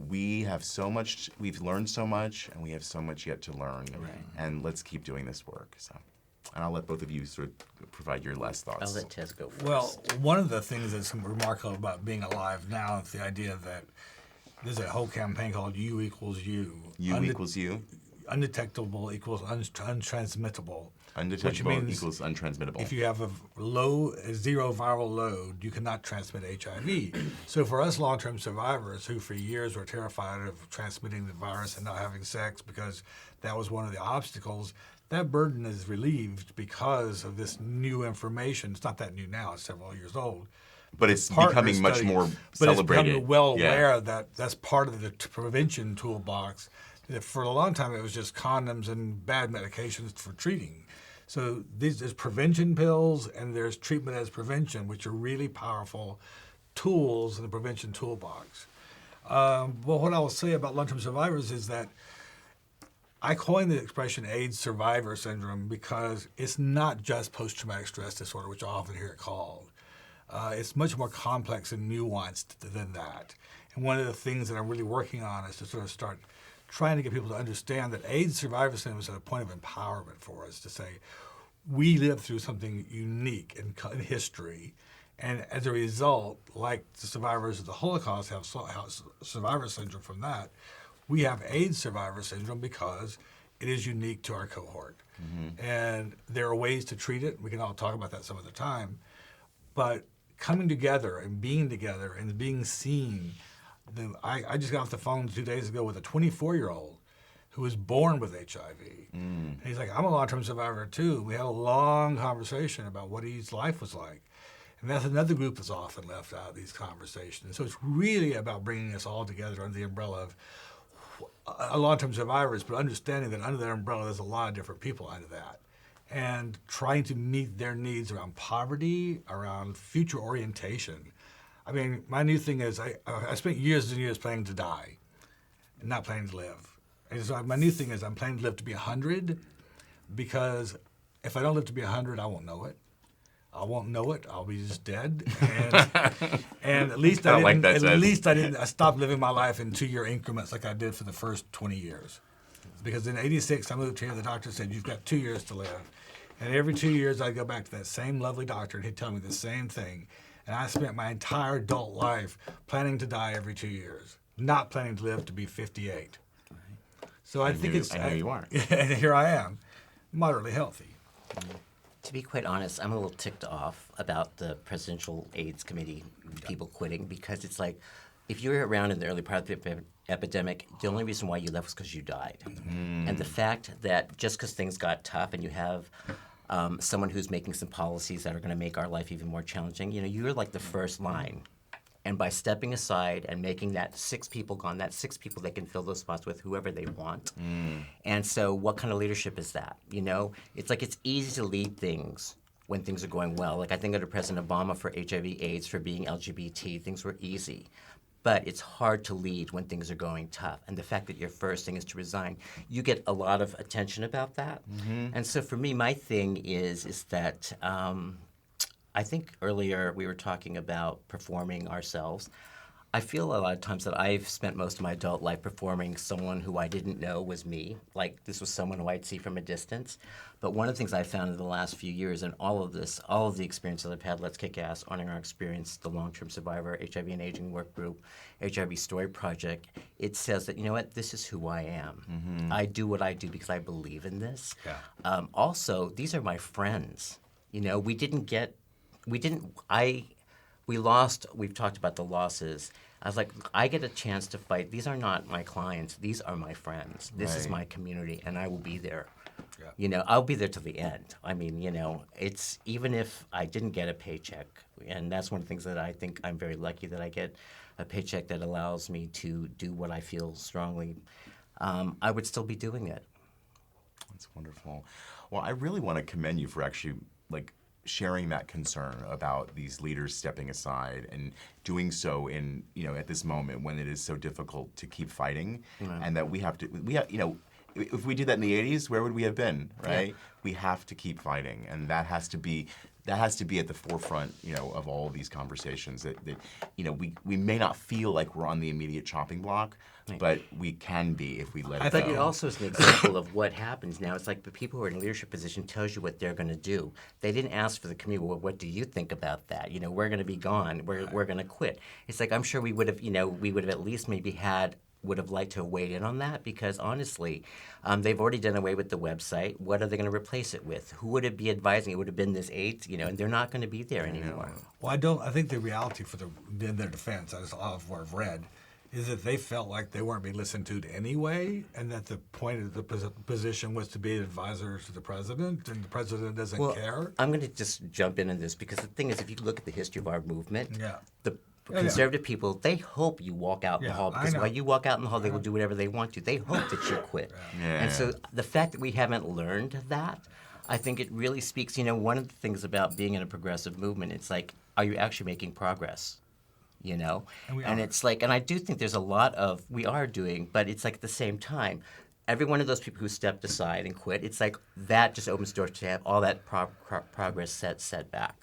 S1: we have so much, we've learned so much, and we have so much yet to learn.
S2: Right.
S1: And let's keep doing this work. So, and I'll let both of you sort of provide your last thoughts.
S2: I'll let Tez go first.
S3: Well, one of the things that's remarkable about being alive now is the idea that there's a whole campaign called You Equals You.
S1: You equals you.
S3: Undetectable equals untransmittable.
S1: Undetectable
S3: which means
S1: equals untransmittable.
S3: if you have a zero viral load, you cannot transmit HIV. So for us long-term survivors who for years were terrified of transmitting the virus and not having sex because that was one of the obstacles, that burden is relieved because of this new information. It's not that new now, it's several years old.
S1: But it's becoming much more celebrated.
S3: But it's becoming well aware that that's part of the prevention toolbox. That for a long time, it was just condoms and bad medications for treating. So there's prevention pills and there's treatment as prevention, which are really powerful tools in the prevention toolbox. Well, what I will say about long-term survivors is that I coined the expression AIDS survivor syndrome because it's not just post-traumatic stress disorder, which I often hear it called. It's much more complex and nuanced than that. And one of the things that I'm really working on is to sort of start trying to get people to understand that AIDS survivor syndrome is at a point of empowerment for us to say, we lived through something unique in history, and as a result, like the survivors of the Holocaust have survivor syndrome from that, we have AIDS survivor syndrome because it is unique to our cohort. And there are ways to treat it. We can all talk about that some other time. But coming together and being seen, I just got off the phone 2 days ago with a 24-year-old who was born with HIV. And he's like, I'm a long-term survivor too. We had a long conversation about what his life was like. And that's another group that's often left out of these conversations. So it's really about bringing us all together under the umbrella of long-term survivors, but understanding that under that umbrella there's a lot of different people under that. And trying to meet their needs around poverty, around future orientation. I mean, my new thing is I spent years and years planning to die and not planning to live. And so my new thing is I'm planning to live to be 100 because if I don't live to be 100, I won't know it. I won't know it. I'll be just dead. And at least I stopped living my life in 2-year increments like I did for the first 20 years. Because in '86, I moved here, the doctor said, you've got 2 years to live. And every 2 years, I'd go back to that same lovely doctor, and he'd tell me the same thing. And I spent my entire adult life planning to die every 2 years, not planning to live to be 58. Right. So I think it's...
S1: I know you are.
S3: And here I am, moderately healthy.
S2: To be quite honest, I'm a little ticked off about the Presidential AIDS Committee people quitting because it's like, if you were around in the early part of the epidemic, the only reason why you left was because you died. And the fact that just because things got tough and you have someone who's making some policies that are going to make our life even more challenging, you're like the first line. And by stepping aside and making that 6 people gone, that 6 people they can fill those spots with whoever they want. And so what kind of leadership is that? It's like it's easy to lead things when things are going well. Like I think under President Obama for HIV/AIDS, for being LGBT, things were easy. But it's hard to lead when things are going tough. And the fact that your first thing is to resign, you get a lot of attention about that. And so for me, my thing is that I think earlier we were talking about performing ourselves. I feel a lot of times that I've spent most of my adult life performing someone who I didn't know was me. Like this was someone who I'd see from a distance. But one of the things I found in the last few years and all of the experiences I've had, Let's Kick Ass, Honoring Our Experience, the Long-Term Survivor, HIV and Aging Work Group, HIV Story Project, it says that, you know what, this is who I am. I do what I do because I believe in this.
S3: Yeah.
S2: Also, these are my friends. You know, we lost, we've talked about the losses. I was like, I get a chance to fight. These are not my clients. These are my friends. This is my community, and I will be there.
S3: Yeah.
S2: You know, I'll be there till the end. I mean, you know, it's even if I didn't get a paycheck, and that's one of the things that I think I'm very lucky that I get a paycheck that allows me to do what I feel strongly, I would still be doing it.
S1: That's wonderful. Well, I really want to commend you for actually, like, sharing that concern about these leaders stepping aside and doing so in, you know, at this moment when it is so difficult to keep fighting, and that we have, you know, if we did that in the 80s, where would we have been, right? Yeah. We have to keep fighting, and that has to be at the forefront, you know, of all of these conversations. That you know, we may not feel like we're on the immediate chopping block, but we can be if we let it go.
S2: But it also is an example of what happens now. It's like the people who are in a leadership position tells you what they're going to do. They didn't ask for the community, well, what do you think about that? You know, we're going to be gone. We're going to quit. It's like, I'm sure we would have, you know, at least maybe would have liked to have weighed in on that, because honestly, they've already done away with the website. What are they going to replace it with? Who would it be advising? It would have been this AIDS, you know, and they're not going to be there anymore.
S3: Well, I think the reality in their defense, as what I've read, is that they felt like they weren't being listened to anyway, and that the point of the position was to be an advisor to the president, and the president doesn't care.
S2: I'm going to just jump in on this, because the thing is, if you look at the history of our movement, the
S3: Yeah,
S2: conservative people, they hope you walk out in the hall, because while you walk out in the hall, they will do whatever they want to. They hope that you quit. And so the fact that we haven't learned that, I think it really speaks, you know, one of the things about being in a progressive movement, it's like, are you actually making progress? You know? And it's like, and I do think there's a lot of, we are doing, but it's like at the same time, every one of those people who stepped aside and quit, it's like that just opens doors to have all that progress set back.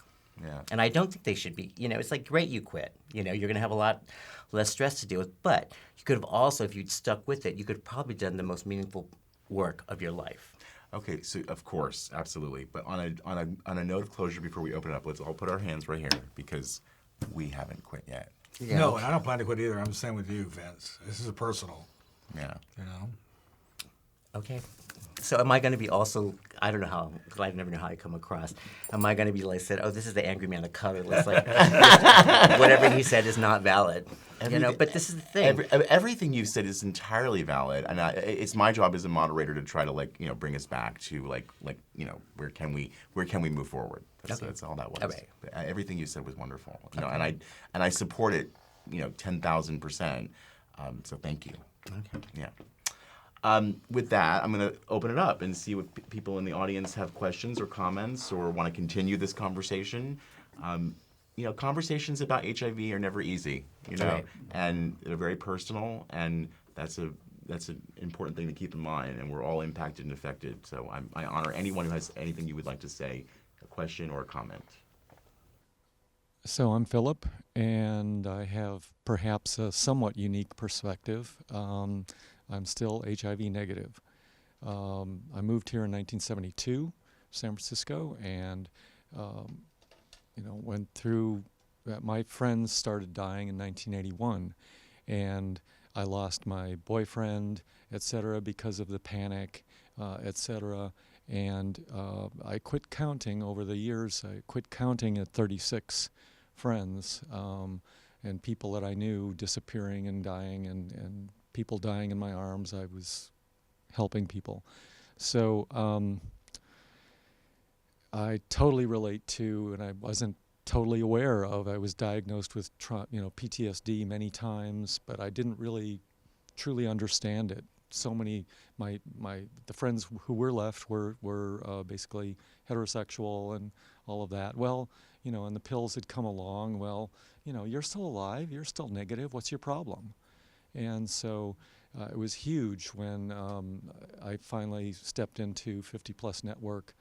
S1: Yeah.
S2: And I don't think they should be, you know, it's like, great, you quit. You know, you're going to have a lot less stress to deal with. But you could have also, if you'd stuck with it, you could have probably done the most meaningful work of your life.
S1: Okay, so of course, absolutely. But on a note of closure before we open it up, let's all put our hands right here, because we haven't quit yet.
S3: Yeah. No, and I don't plan to quit either. I'm the same with you, Vince. This is a personal.
S1: Yeah.
S3: You know?
S2: Okay. So am I going to be also, I don't know how, because I never know how I come across, am I going to be like said, oh, this is the angry man of color. It's like, whatever he said is not valid. You know, but this is the thing.
S1: Everything you've said is entirely valid, and it's my job as a moderator to try to, like, you know, bring us back to like you know, where can we move forward? That's all that was.
S2: Okay.
S1: Everything you said was wonderful, you know, and I support it, you know, 10,000%. So thank you.
S2: Okay.
S1: Yeah. With that, I'm going to open it up and see what people in the audience have questions or comments or want to continue this conversation. You know, conversations about HIV are never easy, you know, and they're very personal, and that's an important thing to keep in mind, and we're all impacted and affected. So I honor anyone who has anything you would like to say, a question or a comment.
S4: So I'm Philip, and I have perhaps a somewhat unique perspective. I'm still HIV negative. I moved here in 1972, San Francisco, and you know, went through. My friends started dying in 1981, and I lost my boyfriend, etc., because of the panic, etc. And I quit counting over the years. I quit counting at 36 friends and people that I knew disappearing and dying, and people dying in my arms. I was helping people. So I totally relate to, and I wasn't totally aware of, I was diagnosed with PTSD many times, but I didn't really truly understand it. So many, the friends who were left were basically heterosexual and all of that. Well, you know, and the pills had come along. Well, you know, you're still alive, you're still negative, what's your problem? And so it was huge when I finally stepped into 50 Plus Network,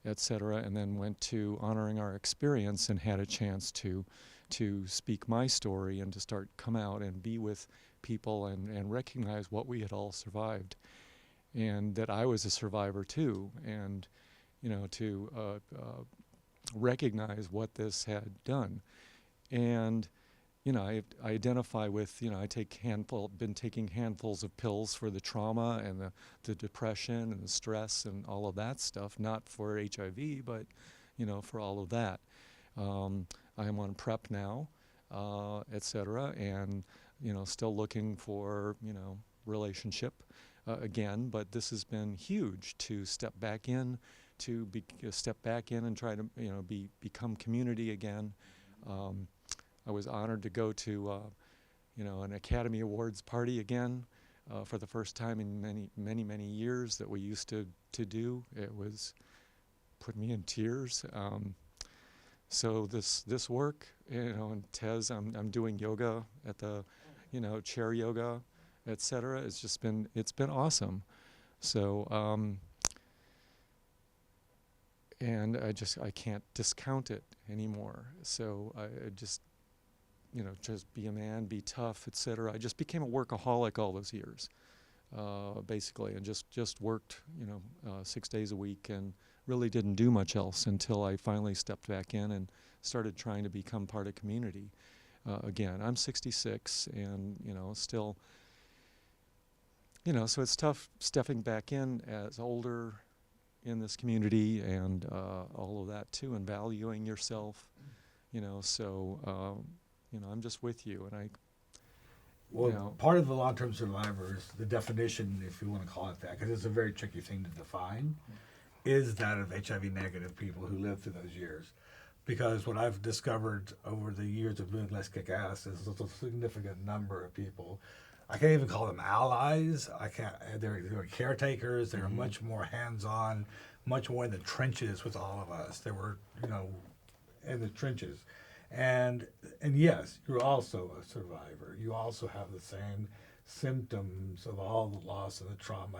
S4: et cetera, and then went to Honoring Our Experience and had a chance to to speak my story and to start come out and be with people and recognize what we had all survived, and that I was a survivor too, and to recognize what this had done. And I identify with, I been taking handfuls of pills for the trauma and the depression and the stress and all of that stuff, not for HIV, but, for all of that. I am on PrEP now, et cetera, and, still looking for, relationship again, but this has been huge to step back in, and try to, become community again. I was honored to go to, an Academy Awards party again for the first time in many years that we used to do. It was put me in tears. So this work, and Tez, I'm doing yoga at the, chair yoga, et cetera. It's been awesome. So, and I can't discount it anymore. So I just be a man, be tough, et cetera. I just became a workaholic all those years, basically, and just worked, 6 days a week and really didn't do much else until I finally stepped back in and started trying to become part of community. Again, I'm 66 and, still, so it's tough stepping back in as older in this community and all of that too, and valuing yourself, so, I'm just with you, and
S3: part of the long-term survivors, the definition, if you want to call it that, because it's a very tricky thing to define, is that of HIV negative people who lived through those years. Because what I've discovered over the years of doing Let's Kick Ass is a significant number of people. I can't even call them allies. They're caretakers. They're much more hands-on, much more in the trenches with all of us. They were, in the trenches. And yes, you're also a survivor. You also have the same symptoms of all the loss and the trauma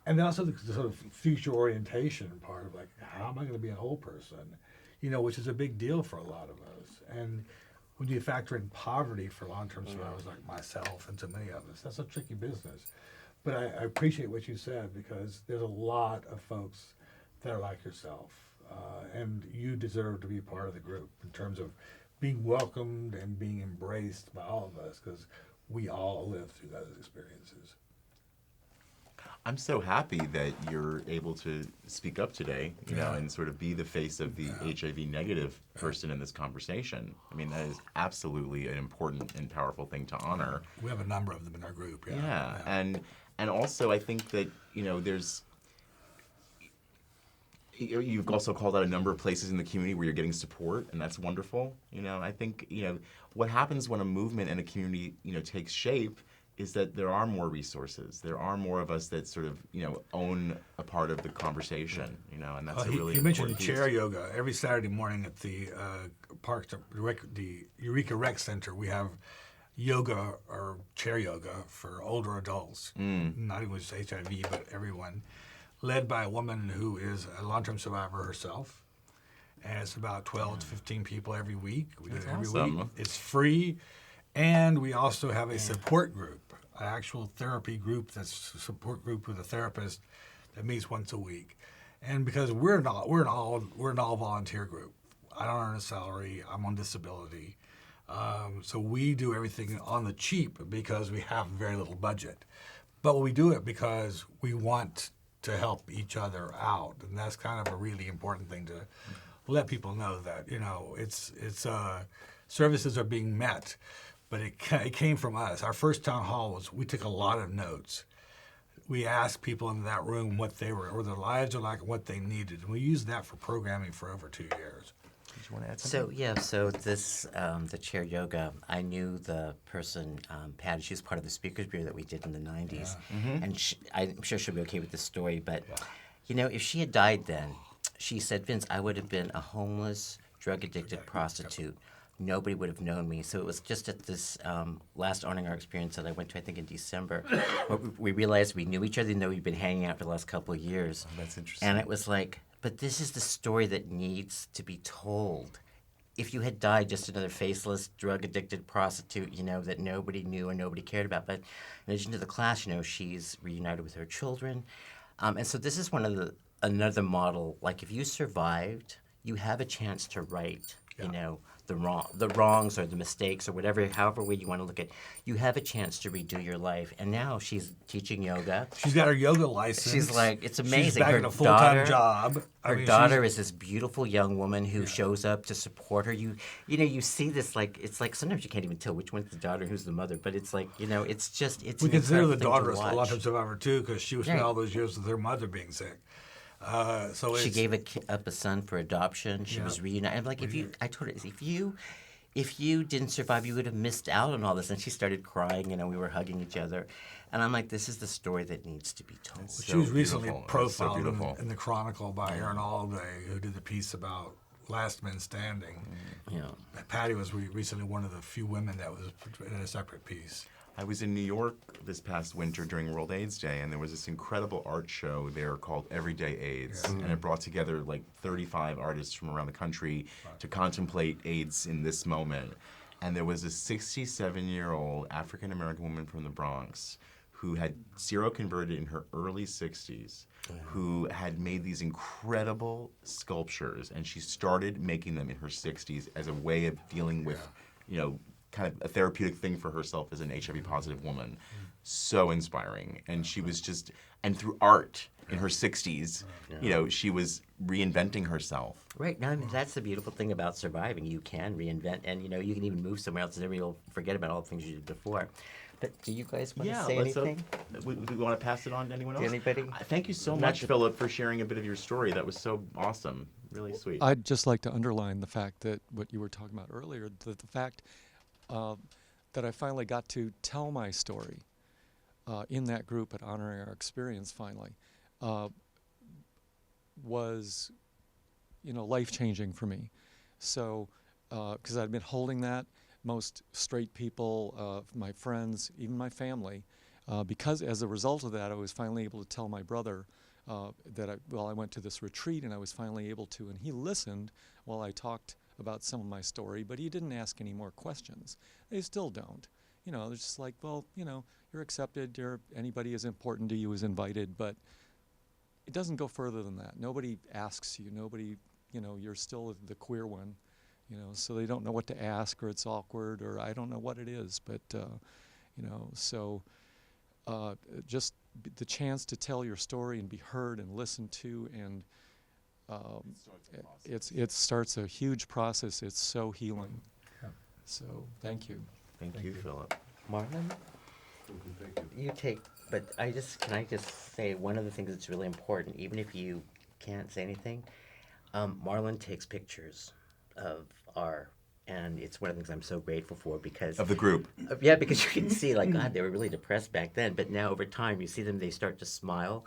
S3: and also the sort of future orientation part of like, how am I going to be a whole person? Which is a big deal for a lot of us. And when you factor in poverty for long-term survivors like myself and so many of us, that's a tricky business. But I appreciate what you said, because there's a lot of folks that are like yourself. And you deserve to be part of the group in terms of being welcomed and being embraced by all of us, because we all live through those experiences.
S1: I'm so happy that you're able to speak up today, and sort of be the face of the HIV negative person in this conversation. I mean, that is absolutely an important and powerful thing to honor.
S3: We have a number of them in our group.
S1: Yeah. And also I think that, there's, you've also called out a number of places in the community where you're getting support, and that's wonderful. I think, what happens when a movement and a community, takes shape is that there are more resources. There are more of us that sort of, own a part of the conversation, and that's a really important piece. You mentioned
S3: chair yoga. Every Saturday morning at the the Eureka Rec Center, we have yoga or chair yoga for older adults, not even just HIV, but everyone, led by a woman who is a long-term survivor herself. And it's about 12 to 15 people every week. We do it every week. It's free. And we also have a support group, an actual therapy group that's a support group with a therapist that meets once a week. And because we're an all volunteer group. I don't earn a salary. I'm on disability. So we do everything on the cheap because we have very little budget. But we do it because we want to help each other out. And that's kind of a really important thing to let people know that, it's services are being met. But it came from us. Our first town hall was, we took a lot of notes. We asked people in that room what their lives are like and what they needed. And we used that for programming for over 2 years.
S1: Did you want to add something?
S2: So this, the chair yoga, I knew the person, Patty, she was part of the speakers bureau that we did in the 90s. Yeah. And I'm sure she'll be okay with this story, but, if she had died then, she said, Vince, I would have been a homeless, drug-addicted prostitute. Nobody would have known me. So it was just at this last Honoring Our Experience that I went to, I think in December, where we realized we knew each other, even though we'd been hanging out for the last couple of years.
S1: Oh, that's interesting.
S2: And it was like, but this is the story that needs to be told. if you had died, just another faceless, drug-addicted prostitute, that nobody knew and nobody cared about. But in addition to the class, she's reunited with her children. And so this is another model. Like, if you survived, you have a chance to right, the wrongs or the mistakes or however way you want to look at it. You have a chance to redo your life. And now she's teaching yoga.
S3: She's got her yoga license.
S2: She's like, it's amazing.
S3: She's back in a full-time job.
S2: Her daughter is this beautiful young woman who shows up to support her. You see this, like, it's like sometimes you can't even tell which one's the daughter and who's the mother, but it's like, it's just, it's
S3: We
S2: an
S3: consider the
S2: incredible
S3: daughter
S2: thing to
S3: a
S2: watch.
S3: long-term survivor, too, because she was spent all those years with her mother being sick. So
S2: She gave up a son for adoption. She was reunited. I'm like, I told her, if you didn't survive, you would have missed out on all this. And she started crying. We were hugging each other, and I'm like, this is the story that needs to be told.
S3: She was recently profiled
S1: beautiful.
S3: in the Chronicle by Aaron Allday, who did the piece about Last Men Standing.
S2: Yeah.
S3: Patty was recently one of the few women that was in a separate piece.
S1: I was in New York this past winter during World AIDS Day, and there was this incredible art show there called Everyday AIDS, and it brought together like 35 artists from around the country to contemplate AIDS in this moment. And there was a 67-year-old African-American woman from the Bronx who had seroconverted in her early 60s, who had made these incredible sculptures, and she started making them in her 60s as a way of dealing with, kind of a therapeutic thing for herself as an HIV-positive woman. So inspiring. And she was and through art in her 60s, she was reinventing herself.
S2: Right. Now, that's the beautiful thing about surviving. You can reinvent, and, you can even move somewhere else, and everybody will forget about all the things you did before. But do you guys want to say anything?
S1: We want to pass it on to anyone else?
S2: Anybody?
S1: Thank you so much, Philip, for sharing a bit of your story. That was so awesome. Really sweet.
S4: I'd just like to underline the fact that what you were talking about earlier, the fact that I finally got to tell my story in that group at Honoring Our Experience finally was, life-changing for me. So, because I'd been holding that, most straight people, my friends, even my family, because as a result of that, I was finally able to tell my brother that I went to this retreat and I was finally able to, and he listened while I talked about some of my story, but he didn't ask any more questions. They still don't. They're just like, well, you're accepted, anybody as important to you is invited, but it doesn't go further than that. Nobody asks you, nobody, you're still the queer one, so they don't know what to ask, or it's awkward, or I don't know what it is, but, so just the chance to tell your story and be heard and listened to, and it starts a huge process. It's so healing. Yeah. So thank you.
S1: Thank you, Philip.
S2: Marlon? You take, but can I just say one of the things that's really important, even if you can't say anything, Marlon takes pictures of and it's one of the things I'm so grateful for because...
S1: Of the group.
S2: Yeah, because you can see, like, God, they were really depressed back then, but now over time you see them, they start to smile.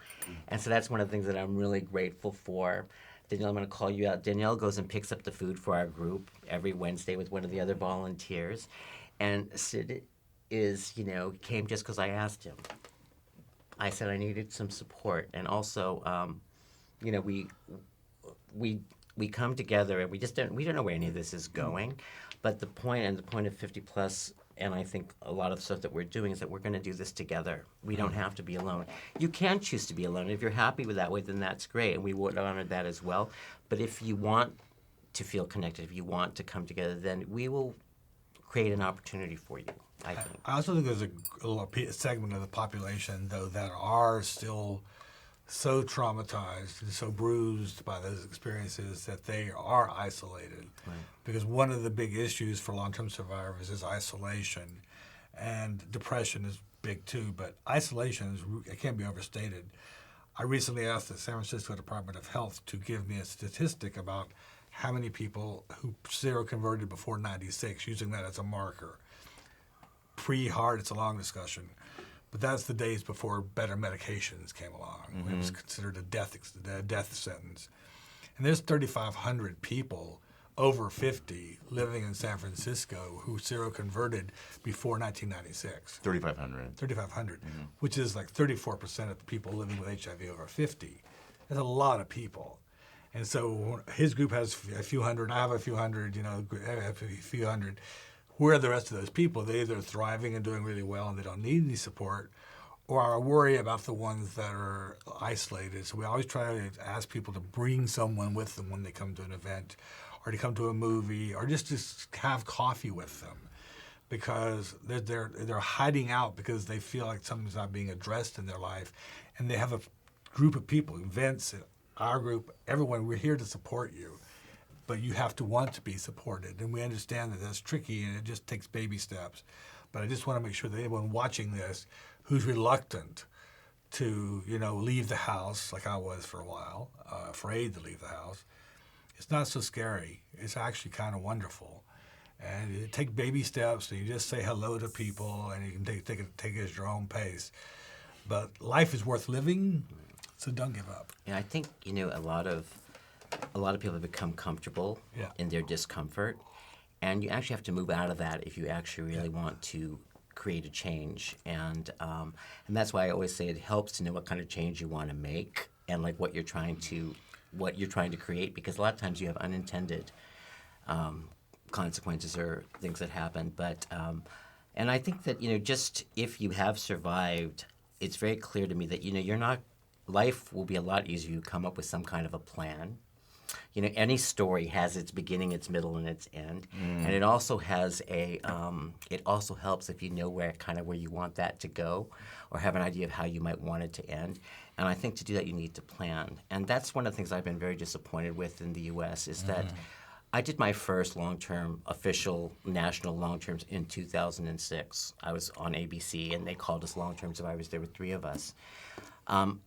S2: And so that's one of the things that I'm really grateful for. Danielle, I'm going to call you out. Danielle goes and picks up the food for our group every Wednesday with one of the other volunteers. And Sid came just because I asked him. I said I needed some support. And also, we come together and we don't know where any of this is going, but the point of 50 Plus, and I think a lot of the stuff that we're doing is that we're going to do this together. We don't have to be alone. You can choose to be alone. If you're happy with that way, then that's great, and we would honor that as well. But if you want to feel connected, if you want to come together, then we will create an opportunity for you, I think.
S3: I also think there's a segment of the population, though, that are still so traumatized and so bruised by those experiences that they are isolated. Right. Because one of the big issues for long-term survivors is isolation. And depression is big too, but isolation it can't be overstated. I recently asked the San Francisco Department of Health to give me a statistic about how many people who seroconverted before 96, using that as a marker. Pre-heart, it's a long discussion. But that's the days before better medications came along. Mm-hmm. It was considered a death sentence. And there's 3,500 people over 50 living in San Francisco who seroconverted before 1996.
S1: 3,500.
S3: 3,500, which is like 34% of the people living with HIV over 50. That's a lot of people. And so his group has a few hundred, I have a few hundred, a few hundred. Where are the rest of those people? They're either thriving and doing really well and they don't need any support, or are worried about the ones that are isolated. So we always try to ask people to bring someone with them when they come to an event, or to come to a movie, or just to have coffee with them, because they're hiding out because they feel like something's not being addressed in their life, and they have a group of people, Vince, our group, everyone. We're here to support you, but you have to want to be supported, and we understand that that's tricky and it just takes baby steps. But I just want to make sure that anyone watching this who's reluctant to, leave the house, like I was for a while, afraid to leave the house, it's not so scary. It's actually kind of wonderful. And you take baby steps, and you just say hello to people, and you can take it at your own pace. But life is worth living, so don't give up.
S2: And I think, a lot of people have become comfortable in their discomfort. And you actually have to move out of that if you actually really want to create a change. And that's why I always say it helps to know what kind of change you want to make, and like what you're trying to create, because a lot of times you have unintended consequences or things that happen. But and I think that just if you have survived, it's very clear to me that you're not. Life will be a lot easier. You come up with some kind of a plan. Any story has its beginning, its middle, and its end, and it also has it also helps if you know where you want that to go, or have an idea of how you might want it to end. And I think to do that, you need to plan. And that's one of the things I've been very disappointed with in the U.S. is that I did my first long-term official national long-terms in 2006. I was on ABC, and they called us long-term survivors. There were 3 of us.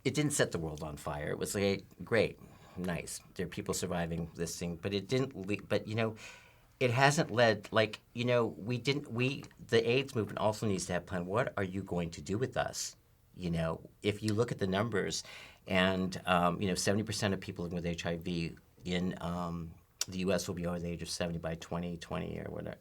S2: It didn't set the world on fire. It was like, great. Nice. There are people surviving this thing, but it didn't. But it hasn't led. The AIDS movement also needs to have a plan. What are you going to do with us? If you look at the numbers, and 70% of people living with HIV in the U.S. will be over the age of 70 by 2020 or whatever.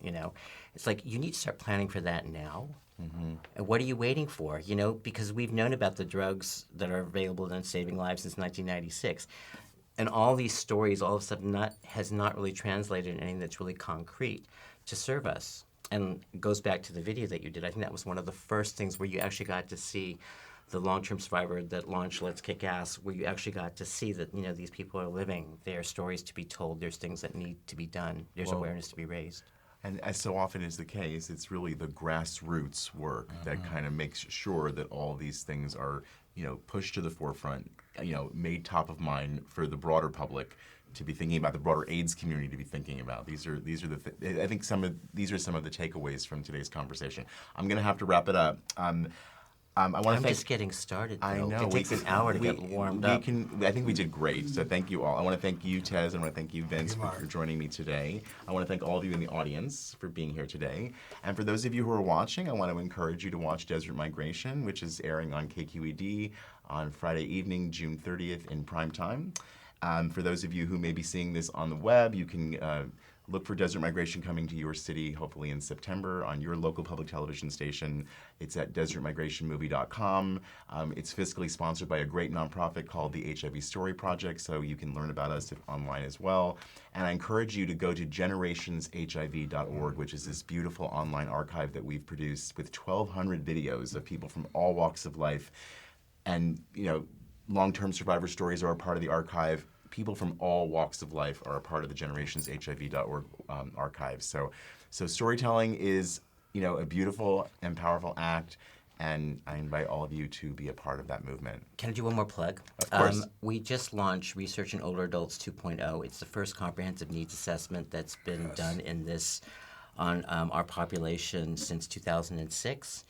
S2: It's like you need to start planning for that now. Mm-hmm. And what are you waiting for? Because we've known about the drugs that are available and saving lives since 1996. And all these stories all of a sudden has not really translated into anything that's really concrete to serve us. And it goes back to the video that you did. I think that was one of the first things where you actually got to see the long-term survivor that launched Let's Kick Ass, where you actually got to see that, these people are living. There are stories to be told. There's things that need to be done. There's awareness to be raised.
S1: And as so often is the case, it's really the grassroots work that kind of makes sure that all these things are, pushed to the forefront, made top of mind for the broader public to be thinking about, the broader AIDS community to be thinking about. These are I think these are some of the takeaways from today's conversation. I'm going to have to wrap it up.
S2: I'm just getting started, though.
S1: I know.
S2: It takes an hour to get warmed up.
S1: I think we did great, so thank you all. I want to thank you, Tez, and I want to thank you, Vince, for joining me today. I want to thank all of you in the audience for being here today. And for those of you who are watching, I want to encourage you to watch Desert Migration, which is airing on KQED on Friday evening, June 30th in prime time. For those of you who may be seeing this on the web, you can look for Desert Migration coming to your city, hopefully in September, on your local public television station. It's at desertmigrationmovie.com. It's fiscally sponsored by a great nonprofit called the HIV Story Project, so you can learn about us online as well. And I encourage you to go to generationshiv.org, which is this beautiful online archive that we've produced with 1,200 videos of people from all walks of life. And, long-term survivor stories are a part of the archive. People from all walks of life are a part of the generationshiv.org archive. So storytelling is, a beautiful and powerful act, and I invite all of you to be a part of that movement.
S2: Can I do one more plug?
S1: Of course.
S2: We just launched Research in Older Adults 2.0. It's the first comprehensive needs assessment that's been done on our population since 2006.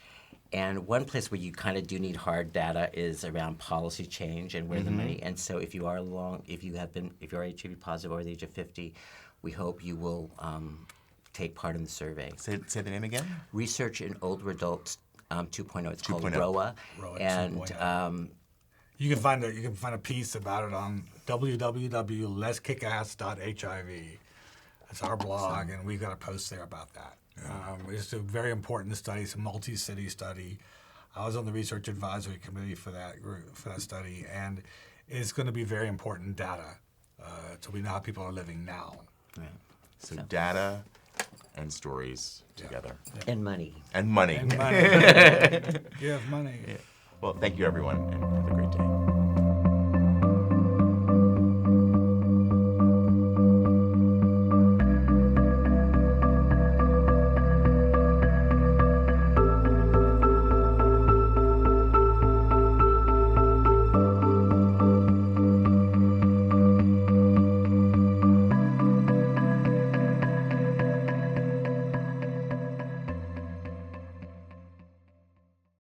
S2: And one place where you kind of do need hard data is around policy change and where the money. And so if you are if you're HIV positive over the age of 50, we hope you will take part in the survey.
S1: Say the name again.
S2: Research in Older Adults 2.0. It's called
S1: 2.0.
S2: ROA.
S3: And
S2: 2.0.
S3: You can find a piece about it on www.letskickass.hiv. It's our blog, and we've got a post there about that. It's a very important study. It's a multi-city study. I was on the research advisory committee for that study, and it's going to be very important data so we know how people are living now.
S2: Right.
S1: So data and stories together.
S2: And money.
S1: And money.
S3: And money. Give money.
S1: Well, thank you, everyone, and have a great day.